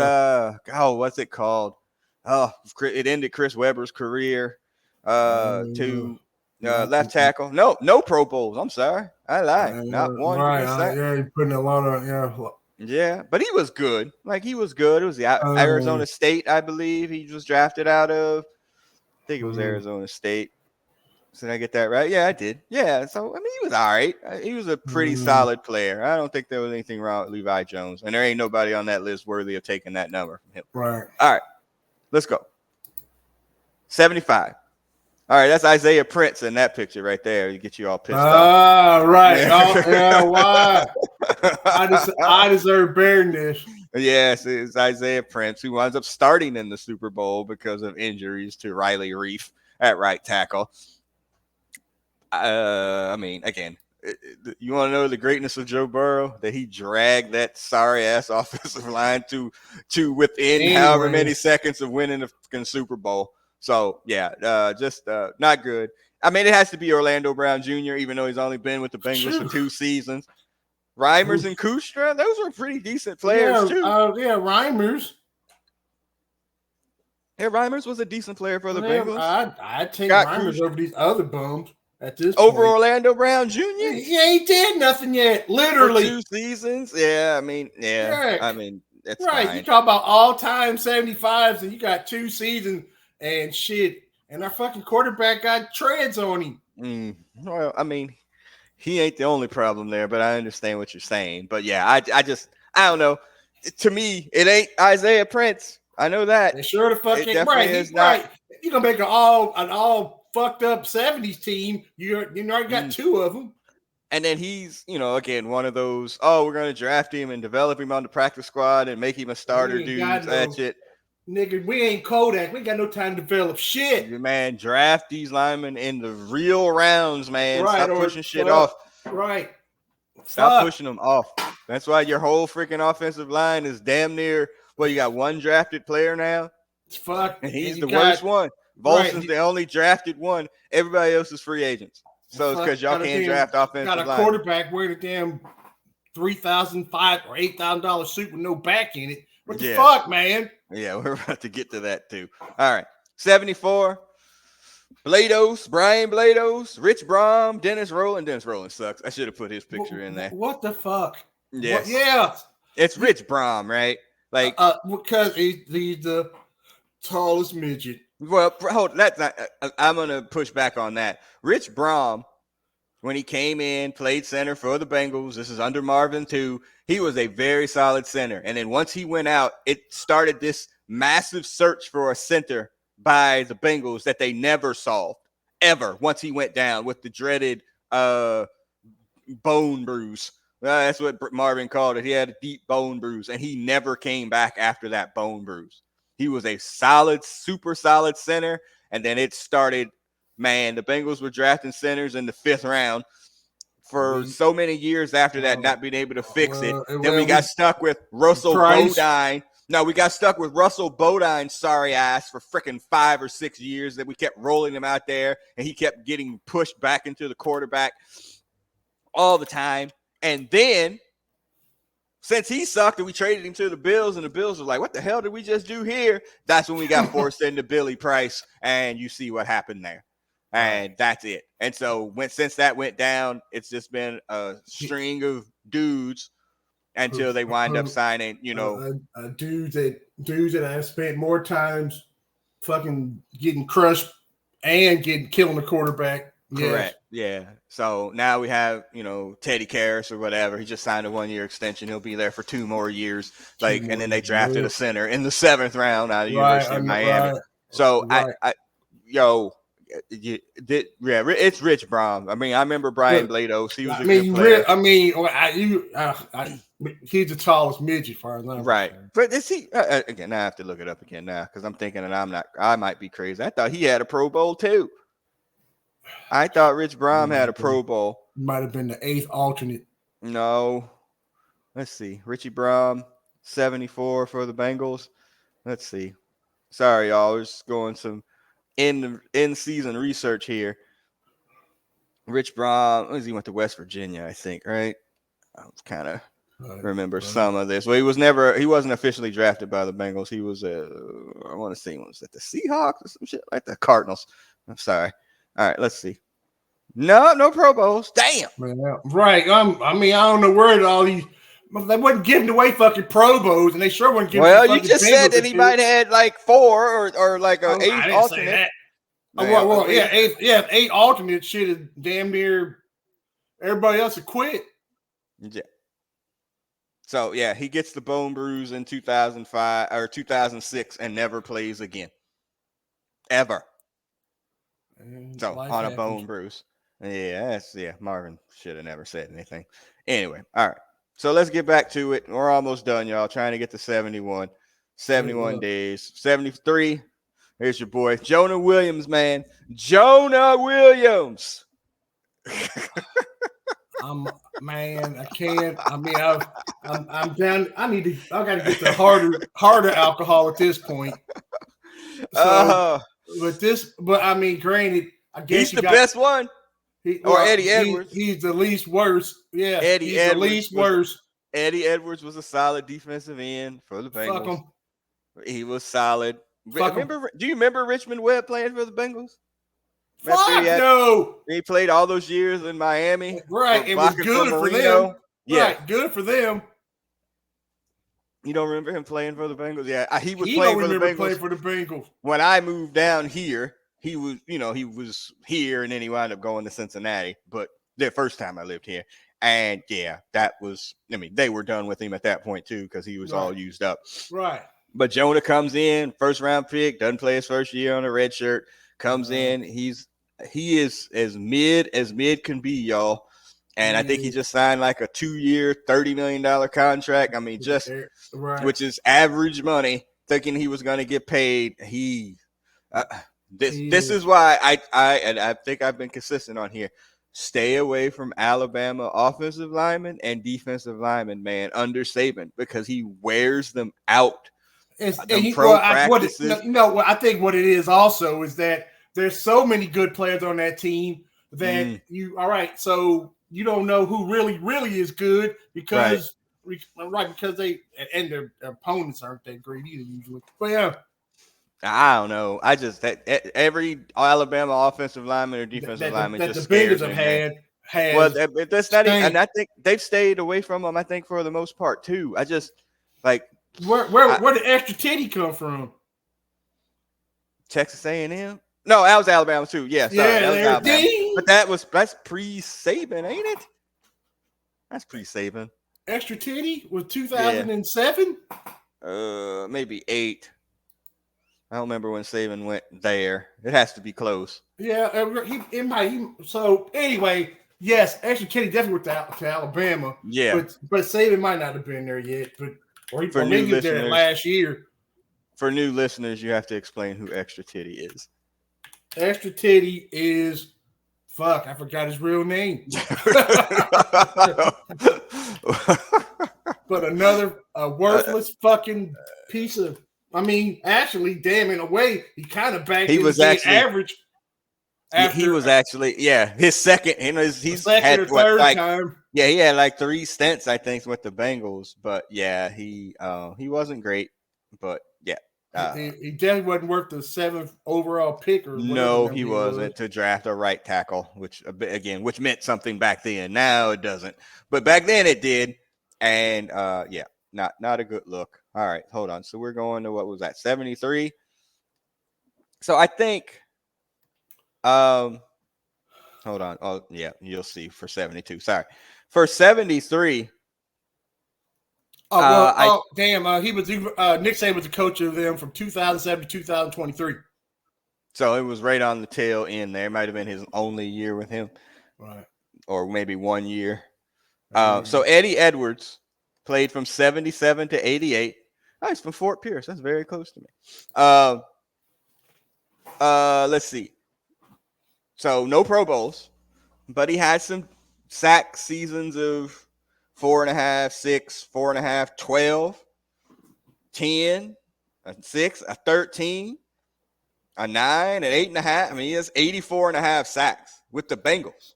what's it called? Oh, it ended Chris Webber's career. To left tackle. No Pro Bowls. I'm sorry. I lied. Not one. Right. You're putting a lot of Yeah, but he was good. Like, he was good. It was the Arizona State, I believe he was drafted out of. I think it was Arizona State. Did I get that right? Yeah, I did. Yeah, so, he was all right. He was a pretty solid player. I don't think there was anything wrong with Levi Jones, and there ain't nobody on that list worthy of taking that number from him. Right. All right, let's go. 75. All right, that's Isaiah Prince in that picture right there. You get you all pissed off. Right. Yeah, why? I deserve bearness. Yes, it's Isaiah Prince, who winds up starting in the Super Bowl because of injuries to Riley Reef at right tackle. Again, you want to know the greatness of Joe Burrow? That he dragged that sorry-ass offensive line to within however many seconds of winning the Super Bowl. So, yeah, just not good. It has to be Orlando Brown Jr., even though he's only been with the Bengals for 2 seasons. Reimers and Kustra, those were pretty decent players, too. Reimers. Yeah, Reimers was a decent player for the Bengals. I'd take Reimers over these other bums at this point. Over point. Orlando Brown Jr.? Yeah, he did nothing yet, literally. For 2 seasons? Yeah, that's fine. You talk about all-time 75s, and you got 2 seasons and shit, and our fucking quarterback got treads on him. Well, he ain't the only problem there, but I understand what you're saying. But yeah, I don't know. To me, it ain't Isaiah Prince. I know that. It sure the fuck ain't right. Right. You're gonna make an all fucked up 70s team. You already got 2 of them. And then he's, again, one of those, we're gonna draft him and develop him on the practice squad and make him a starter dude. That shit. Nigga, we ain't Kodak. We ain't got no time to develop shit. Man, draft these linemen in the real rounds, man. Right, stop pushing shit off. Right. Stop pushing them off. That's why your whole freaking offensive line is damn near, you got 1 drafted player now? Fuck. And he's the worst one. Volson's the only drafted one. Everybody else is free agents. So it's because y'all can't draft offensive line. Got a quarterback wearing a damn $3,500 or $8,000 suit with no back in it. What the fuck, man? Yeah, we're about to get to that too. All right. 74. Brian Blados, Rich Brom, Dennis Rowland. Dennis Rowland sucks. I should have put his picture in there. What the fuck? Yes. Yeah. It's Rich Brom, right? Like, because he's the tallest midget. Well, hold. That's not. I'm gonna push back on that. Rich Brom, when he came in, played center for the Bengals. This is under Marvin too. He was a very solid center. And then once he went out, it started this massive search for a center by the Bengals that they never solved ever. Once he went down with the dreaded bone bruise. That's what Marvin called it. He had a deep bone bruise, and he never came back after that bone bruise. He was a solid, super solid center. And then it started, man, the Bengals were drafting centers in the 5th round for so many years after that, not being able to fix it. Then we got stuck with Russell Bodine. No, we got stuck with Russell Bodine's sorry ass for freaking 5 or 6 years that we kept rolling him out there, and he kept getting pushed back into the quarterback all the time. And then since he sucked and we traded him to the Bills, and the Bills were like, what the hell did we just do here? That's when we got forced into Billy Price, and you see what happened there. And that's it. And so since that went down, it's just been a string of dudes until they wind up signing, dudes that have spent more times fucking getting crushed and killing the quarterback. Correct. Yeah. So now we have, Teddy Karras or whatever. He just signed a 1-year extension. He'll be there for 2 more years. And then they drafted a center in the 7th round out of the University of Miami. So it's Rich Brom. I mean, I remember Brian Blados. He was a good player. He's the tallest midget for us. Right. But is he again? I have to look it up again now because I'm thinking that I might be crazy. I thought he had a Pro Bowl too. I thought Rich Brom had a Pro Bowl. Might have been the 8th alternate. No. Let's see. Richie Brom, 74 for the Bengals. Let's see. Sorry, y'all. We're just going some in-season research here. Rich Brom, he went to West Virginia, I think, right? I kind of remember some of this. Well, he wasn't officially drafted by the Bengals. He was, I want to say, was it the Seahawks or some shit like the Cardinals? I'm sorry. All right, let's see. No Pro Bowls. Damn. Right. I don't know where all these. They wasn't giving away fucking Pro Bowls, and they sure wasn't giving. Well, you just said that he might have had like 4 or like an 8 alternate. Yeah, 8 alternate shit is damn near everybody else had quit. Yeah. So yeah, he gets the bone bruise in 2005 or 2006 and never plays again. Ever. So on a bone bruise. Yeah, Marvin should have never said anything. Anyway, all right. So let's get back to it. We're almost done, y'all. Trying to get to 71. 71 days. 73. Here's your boy, Jonah Williams, man. Jonah Williams. I can't. I mean, I'm down. I got to get the harder alcohol at this point. So, but I mean, granted, I guess he's the best one. Eddie Edwards. He's the least worst. Yeah, Eddie Edwards, the least worst. Eddie Edwards was a solid defensive end for the Bengals. Fuck him. He was solid. Do you remember Richmond Webb playing for the Bengals? No. He played all those years in Miami. Right. It was good for them. Yeah. Right. Good for them. You don't remember him playing for the Bengals? Yeah. He was playing for the Bengals. When I moved down here, he was here, and then he wound up going to Cincinnati. But the first time I lived here. And yeah, they were done with him at that point too, because he was all used up. Right. But Jonah comes in, first round pick, doesn't play his first year on a red shirt, comes in. He is as mid can be, y'all. And I think he just signed like a 2-year, $30 million contract. I mean, which is average money, thinking he was going to get paid. This is why I think I've been consistent on here. Stay away from Alabama offensive linemen and defensive linemen, man, under Saban, because he wears them out. I think what it is also is that there's so many good players on that team that so you don't know who really is good because because they and their opponents aren't that great either usually. But yeah. I don't know. I just every Alabama offensive lineman or defensive lineman that just the Bengals have had. Well, that's not even, and I think they've stayed away from them. I think for the most part too. I just like where did extra titty come from? Texas A&M. No, that was Alabama too. Yeah, sorry, that was Alabama. But that's pre-Saban, ain't it? That's pre-Saban. Extra titty was 2007. Maybe 8. I don't remember when Saban went there. It has to be close. Yeah, so anyway, yes, actually, Kenny definitely went to Alabama. Yeah, but Saban might not have been there yet. But maybe he was there last year. For new listeners, you have to explain who Extra Titty is. Extra Titty is Fuck, I forgot his real name. But another worthless fucking piece of. I mean, actually, damn, in a way, he kind of backed into being average. He was actually, his second. He's second had or third time. Yeah, he had like 3 stints, I think, with the Bengals. But yeah, he wasn't great. But yeah, he definitely wasn't worth the 7th overall pick or whatever. No, he wasn't to draft a right tackle, which meant something back then. Now it doesn't, but back then it did. And not a good look. All right, hold on. So we're going to, what was that, 73? So I think, hold on. Oh yeah, you'll see for 72. Sorry, for 73. Damn! He was Nick Saban was the coach of them from 2007 to 2023. So it was right on the tail end there. It might have been his only year with him, right? Or maybe 1 year. So Eddie Edwards played from 77 to 88. Oh, he's from Fort Pierce. That's very close to me. Let's see. So no Pro Bowls, but he had some sack seasons of 4.5, 6, 4.5, 12, 10, a 6, a 13, a 9, an 8.5. I mean, he has 84.5 sacks with the Bengals.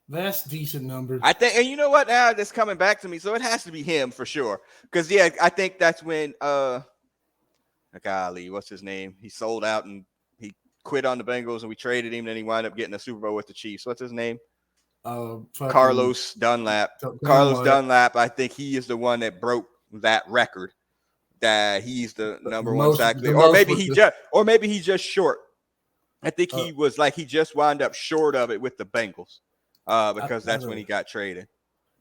That's decent numbers. I think, and you know what? Now that's coming back to me, so it has to be him for sure. Because I think that's when golly, what's his name? He sold out and he quit on the Bengals, and we traded him. And then he wound up getting a Super Bowl with the Chiefs. What's his name? Carlos Dunlap. Carlos Dunlap. I think he is the one that broke that record. That he's the number one sack, or maybe he's just short. I think he was like he just wound up short of it with the Bengals. Because that's when he got traded.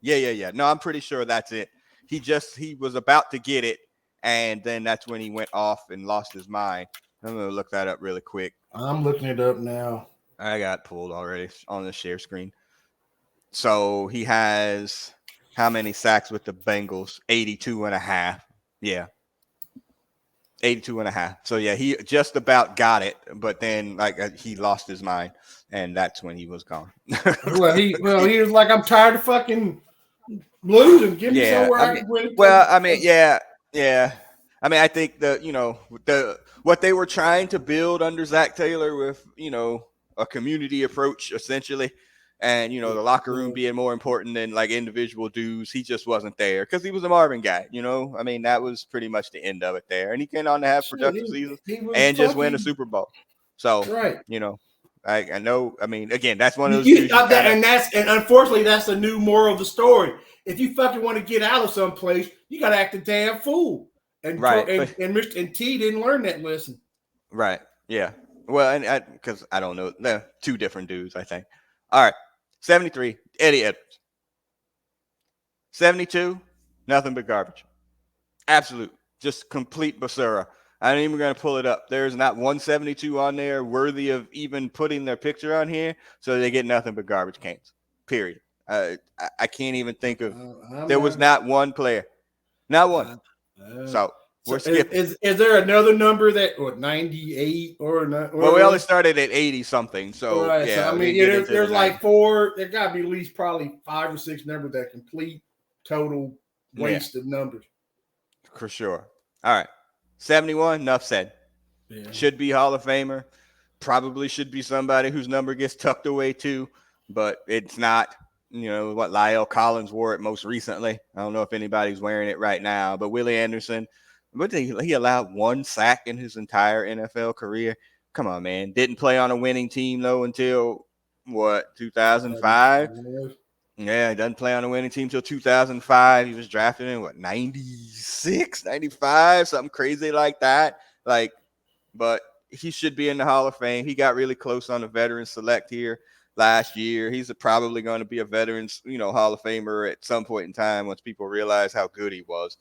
Yeah. No, I'm pretty sure that's it. He was about to get it, and then that's when he went off and lost his mind. I'm gonna look that up really quick. I'm looking it up now. I got pulled already on the share screen. So he has how many sacks with the Bengals? 82.5. Yeah. 82.5. So yeah, he just about got it, but then he lost his mind, and that's when he was gone. he was like, I'm tired of fucking losing. Give me somewhere I can win. Well, I mean, yeah. I mean, I think what they were trying to build under Zach Taylor with a community approach essentially. And, the locker room being more important than individual dudes. He just wasn't there because he was a Marvin guy, I mean, that was pretty much the end of it there. And he came on to have productive seasons and just win a Super Bowl. So, I know. I mean, again, that's one of those dudes. And unfortunately, that's the new moral of the story. If you fucking want to get out of someplace, you got to act a damn fool. And and T didn't learn that lesson. Right. Yeah. Well, and because I don't know. They're two different dudes, I think. All right. 73, Eddie Edwards. 72, nothing but garbage. Absolute. Just complete basura. I ain't even going to pull it up. There's not 172 on there worthy of even putting their picture on here, so they get nothing but garbage cans. Period. I can't even think of. There was not one player. Not one. So we're skipping. Is there another number that 98 or not? Well, we only started at 80 something. So yeah. So, I mean, there's like 4. There got to be at least probably 5 or 6 numbers that complete total waste of numbers. For sure. All right. 71. Enough said. Yeah. Should be Hall of Famer. Probably should be somebody whose number gets tucked away too, but it's not. What Lyle Collins wore it most recently. I don't know if anybody's wearing it right now, but Willie Anderson. But he allowed 1 sack in his entire NFL career. Come on, man. Didn't play on a winning team, though, until, 2005? Yeah, he doesn't play on a winning team until 2005. He was drafted in, 96, 95, something crazy like that. But he should be in the Hall of Fame. He got really close on the veteran select here last year. He's probably going to be a veterans, Hall of Famer at some point in time once people realize how good he was.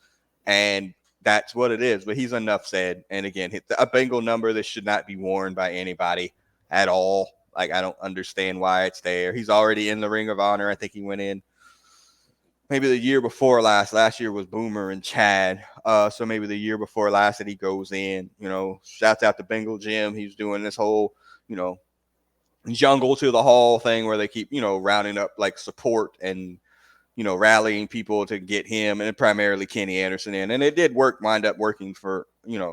And that's what it is. But he's enough said. And again, a Bengal number that should not be worn by anybody at all. I don't understand why it's there. He's already in the Ring of Honor. I think he went in maybe the year before last. Last year was Boomer and Chad. So maybe the year before last that he goes in. Shouts out to Bengal Jim. He's doing this whole, jungle to the hall thing where they keep, rounding up like support and, rallying people to get him and primarily Kenny Anderson in. And it did wind up working for,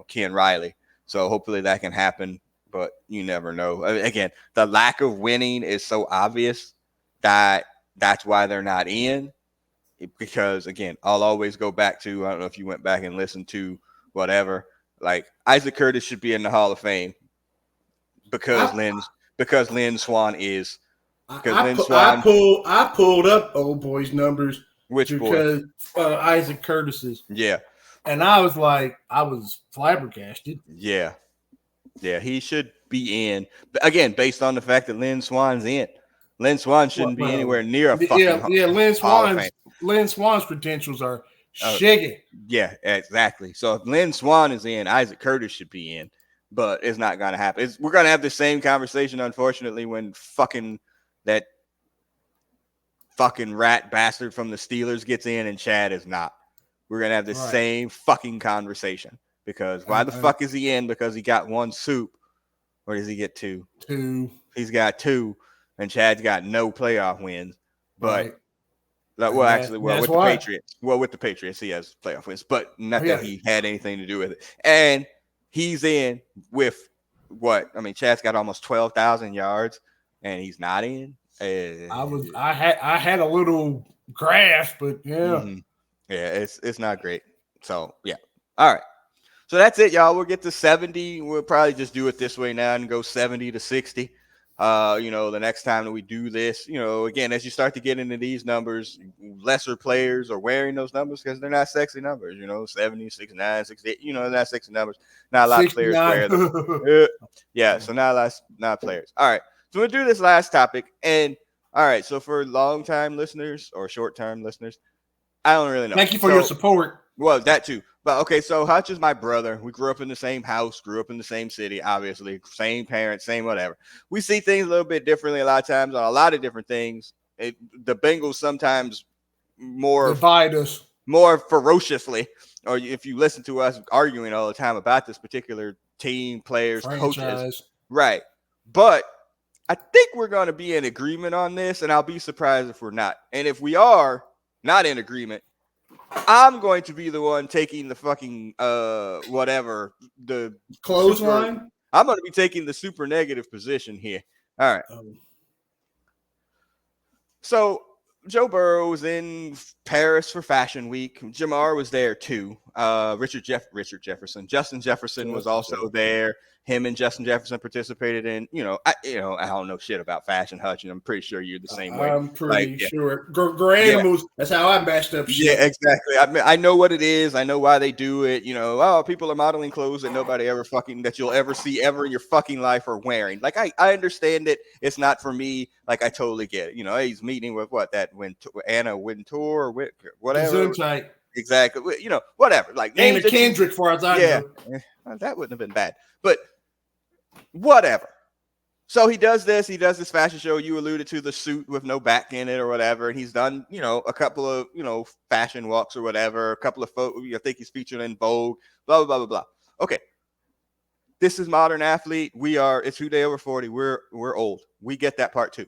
Ken Riley. So hopefully that can happen, but you never know. Again, the lack of winning is so obvious that that's why they're not in. Because again, I'll always go back to, I don't know if you went back and listened to whatever, like Isaac Curtis should be in the Hall of Fame because Lynn Swann is. I pulled up old boy's numbers. Which boy? Isaac Curtis's. Yeah. And I was flabbergasted. Yeah. Yeah, he should be in. But again, based on the fact that Lynn Swann's in. Lynn Swann shouldn't be anywhere near a fucking Lynn Swann's credentials are shaking. Yeah, exactly. So if Lynn Swann is in, Isaac Curtis should be in, but it's not going to happen. We're going to have the same conversation, unfortunately, when that fucking rat bastard from the Steelers gets in and Chad is not. We're going to have the same fucking conversation because why the fuck is he in? Because he got one soup, or does he get two? Two. He's got two. And Chad's got no playoff wins, but with the Patriots. Well, with the Patriots, he has playoff wins, but not that he had anything to do with it. And he's in with what? I mean, Chad's got almost 12,000 yards, and he's not in. I had a little grasp, but it's not great. So yeah, all right. So that's it, y'all. We'll get to 70. We'll probably just do it this way now and go 70 to 60. The next time that we do this, again, as you start to get into these numbers, lesser players are wearing those numbers because they're not sexy numbers, 70, 69, 68, they're not sexy numbers. Not a lot 69. Of players wear them. So not players. All right. So we'll do this last topic. And all right, so for long-time listeners or short-term listeners, I don't really know. Thank you for your support. Well, that too. But okay, so Hutch is my brother. We grew up in the same house, grew up in the same city, obviously, same parents, same whatever. We see things a little bit differently a lot of times on a lot of different things. The Bengals sometimes divide us more ferociously, or if you listen to us arguing all the time about this particular team, players, coaches, right? But I think we're going to be in agreement on this, and I'll be surprised if we're not. And if we are not in agreement, I'm going to be the one taking the fucking the clothesline. I'm going to be taking the super negative position here. All right. So Joe Burrow was in Paris for Fashion Week. Jamar was there too. Justin Jefferson was also there. Him and Justin Jefferson participated in, I don't know shit about fashion, Hutch, and I'm pretty sure you're the same way. I'm pretty sure. Animals, that's how I matched up shit. Yeah, exactly. I know what it is. I know why they do it. People are modeling clothes that nobody ever that you'll ever see ever in your fucking life are wearing. Like, I understand it. It's not for me. Like, I totally get it. He's meeting with Anna Wintour or whatever. Exactly. Whatever. Like, Anna Kendrick, for as I know. Well, that wouldn't have been bad. But whatever. So he does this fashion show. You alluded to the suit with no back in it or whatever. And he's done, a couple of, fashion walks or whatever, a couple of photos. I think he's featured in Vogue, blah, blah, blah, blah, blah. Okay. This is modern athlete. It's Who Day Over 40. We're old. We get that part too.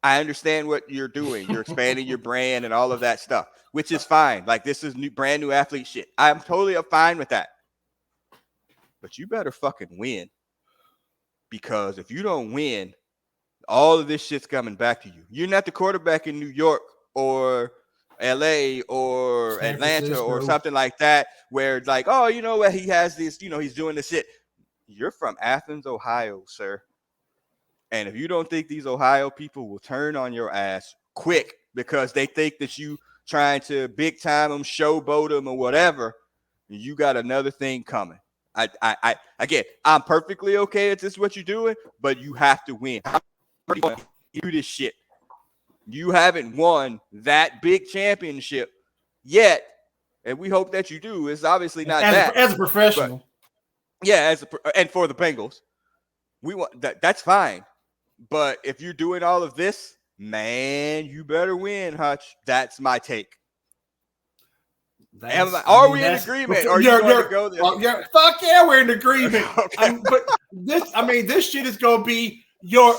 I understand what you're doing. You're expanding your brand and all of that stuff, which is fine. Like, this is brand new athlete shit. I'm totally fine with that. But you better fucking win. Because if you don't win, all of this shit's coming back to you. You're not the quarterback in New York or LA or San Atlanta Francisco or something like that, where it's like, oh, he has this, he's doing this shit. You're from Athens, Ohio, sir. And if you don't think these Ohio people will turn on your ass quick because they think that you trying to big time them, showboat them or whatever, you got another thing coming. Again, I'm perfectly okay if this is what you're doing, but you have to win. You do this shit. You haven't won that big championship yet, and we hope that you do. It's obviously not as a professional. And for the Bengals, we want that. That's fine. But if you're doing all of this, man, you better win, Hutch. That's my take. Are we in agreement? Or are you going to go there? Fuck yeah, we're in agreement. Okay. But this shit is going to be your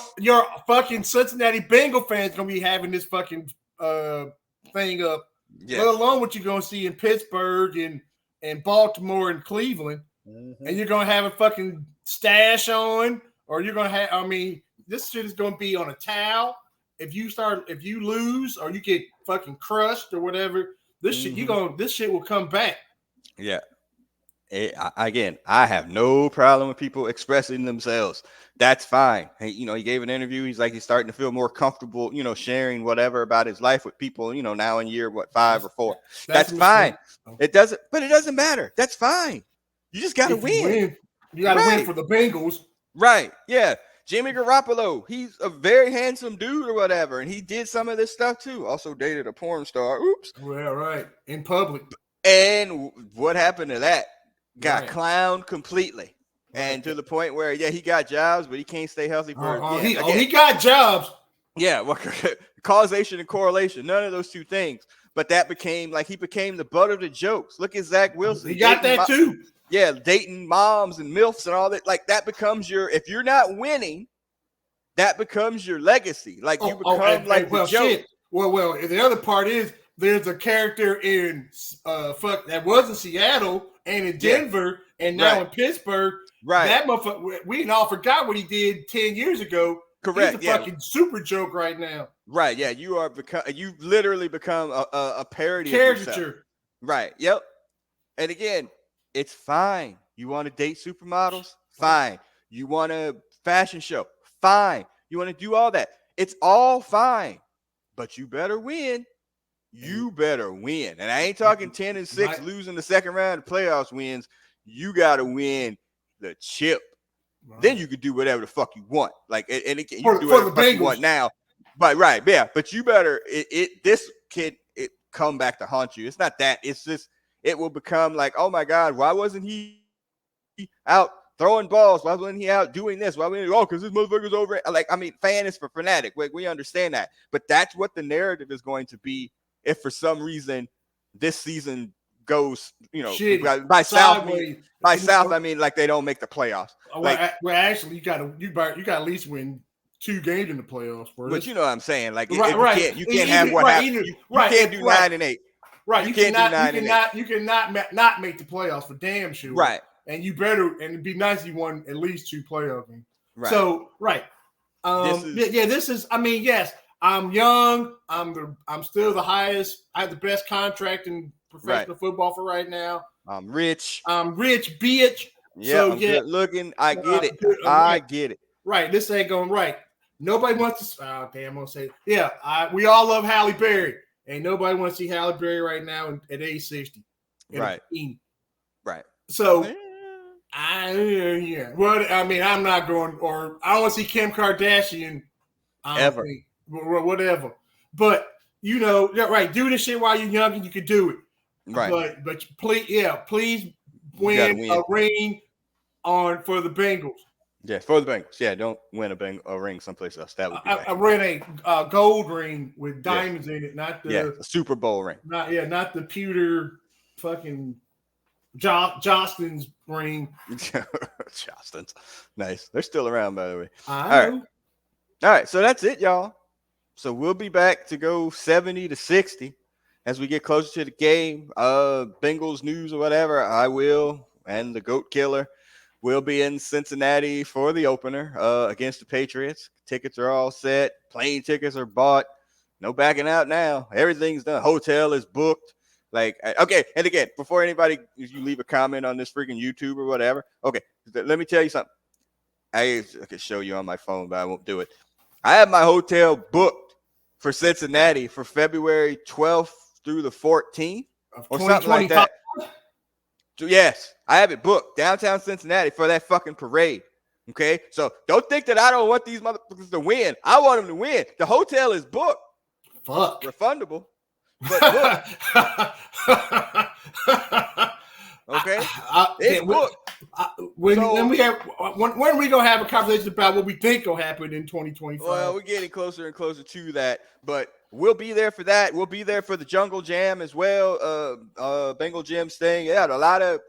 fucking Cincinnati Bengal fans gonna be having this fucking thing up. Yeah. Let alone what you're gonna see in Pittsburgh and Baltimore and Cleveland, and you're gonna have a fucking stash on, or you're gonna have. I mean, this shit is gonna be on a towel. If you lose or you get fucking crushed or whatever, this shit will come back. Yeah. Again, I have no problem with people expressing themselves. That's fine. Hey, he gave an interview. He's like, he's starting to feel more comfortable, sharing whatever about his life with people, now in year, 5 or 4. That's fine. It doesn't matter. That's fine. You just got to win. You got to win for the Bengals. Right. Yeah. Jimmy Garoppolo, he's a very handsome dude or whatever, and he did some of this stuff too. Also dated a porn star. Oops. Well, right. In public. And what happened to that? Got clowned completely. And to the point where, he got jobs, but he can't stay healthy for he got jobs. Yeah, well, causation and correlation, none of those two things. But that became he became the butt of the jokes. Look at Zach Wilson. He got that too. Yeah, dating moms and MILFs and all that. That becomes if you're not winning, that becomes your legacy. You become the joke. Shit. Well, the other part is there's a character in that was in Seattle and in Denver and now in Pittsburgh. Right. That motherfucker, we all forgot what he did 10 years ago. Correct. He's a fucking super joke right now. Right. Yeah. You literally become a parody caricature. Of yourself. Right. Yep. And again, it's fine. You want to date supermodels? Fine. You want a fashion show? Fine. You want to do all that? It's all fine. But you better win. You better win. And I ain't talking 10-6 losing the second round of playoffs wins. You got to win the chip. Right. Then you could do whatever the fuck you want. You can do whatever the fuck you want now. But but you better this kid come back to haunt you. It's not that. It's just it will become oh my God, why wasn't he out throwing balls? Why wasn't he out doing this? Why wasn't he, because this motherfucker's over it. Fan is for fanatic. We understand that. But that's what the narrative is going to be if for some reason this season goes, by South, I mean they don't make the playoffs. Well, actually, you got to at least win 2 games in the playoffs first. But you know what I'm saying? You can't have what happened. You can't do 9-8. Right, you cannot not make the playoffs for damn sure. Right, and you better, and it'd be nice if you won at least 2 playoff games. Right. So this is. I mean, yes, I'm young. I'm still the highest. I have the best contract in professional football for right now. I'm rich, bitch. Yeah, so, good looking. I get it. I get it. Right. This ain't going right. Nobody wants to. Oh, damn, I'm going to say it. Yeah, we all love Halle Berry. Ain't nobody wants to see Halle Berry right now at age 60. Right. Right. So, Well, I mean, I'm not going, or I don't want to see Kim Kardashian. Ever. Whatever. But, do this shit while you're young and you can do it. Right. But please win a ring for the Bengals. Yeah, for the Bengals. Yeah, don't win a ring someplace else. That would be I ran a gold ring with diamonds in it, not the a Super Bowl ring. Not the pewter fucking Jostens ring. Jostens. Nice. They're still around, by the way. All right. So that's it, y'all. So we'll be back to go 70-60 as we get closer to the game. Bengals news or whatever. I will, and the Goat Killer will be in Cincinnati for the opener against the Patriots. Tickets are all set. Plane tickets are bought. No backing out now. Everything's done. Hotel is booked. Okay. And again, before anybody, if you leave a comment on this freaking YouTube or whatever. Okay. Let me tell you something. I can show you on my phone, but I won't do it. I have my hotel booked for Cincinnati for February 12th through the 14th or something like that. So yes, I have it booked downtown Cincinnati for that fucking parade. Okay, so don't think that I don't want these motherfuckers to win. I want them to win. The hotel is booked. Fuck. Refundable, but booked. Okay, it's booked. When are we gonna have a conversation about what we think will happen in 2025? Well, we're getting closer and closer to that, but we'll be there for that. We'll be there for the Jungle Jam as well. Bengal Jim's thing. Yeah, a lot of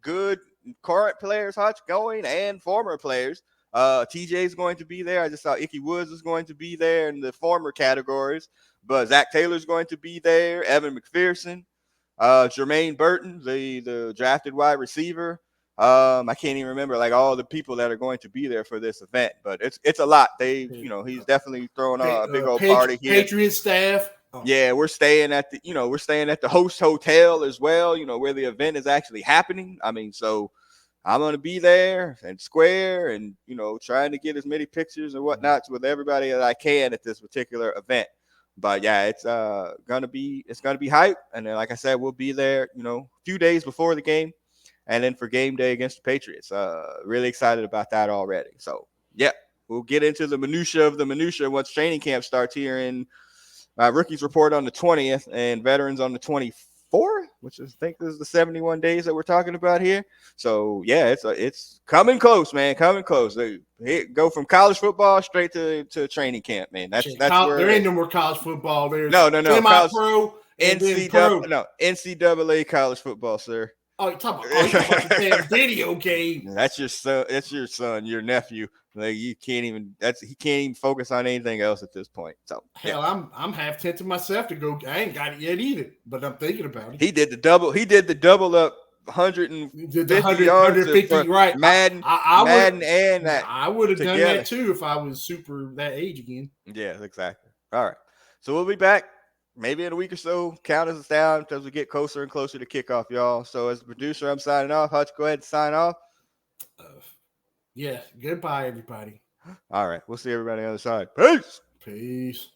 good current players, Hutch, going, and former players. TJ's going to be there. I just saw Icky Woods is going to be there in the former categories, but Zach Taylor's going to be there. Evan McPherson, Jermaine Burton, the drafted wide receiver. I can't even remember like all the people that are going to be there for this event, but it's a lot. He's definitely throwing a big old party here. Patriot staff. Oh. Yeah, we're staying at the host hotel as well, where the event is actually happening. I mean, so I'm going to be there and square and, trying to get as many pictures and whatnots with everybody that I can at this particular event. But yeah, it's going to be hype. And then, like I said, we'll be there, a few days before the game and then for game day against the Patriots. Really excited about that already. So yeah, we'll get into the minutia of the minutia once training camp starts here in rookies report on the 20th and veterans on the 24th, which I think is the 71 days that we're talking about here. So yeah, it's coming close, man. Coming close. They go from college football straight to training camp, man. That's where there ain't no more college football. There's no semi-pro and then pro. No, NCAA college football, sir. Oh, you're talking about the damn video game. That's your son. That's your son, your nephew. Like he can't even focus on anything else at this point. So hell, yeah. I'm half tempted myself to go. I ain't got it yet either, but I'm thinking about it. He did the double up 150 yards right. Madden and that. I would have done that too if I was super that age again. Yeah, exactly. All right. So we'll be back maybe in a week or so. Count us down as we get closer and closer to kickoff, y'all. So as the producer, I'm signing off. Hutch, go ahead and sign off. Yeah. Goodbye, everybody. All right. We'll see everybody on the other side. Peace. Peace.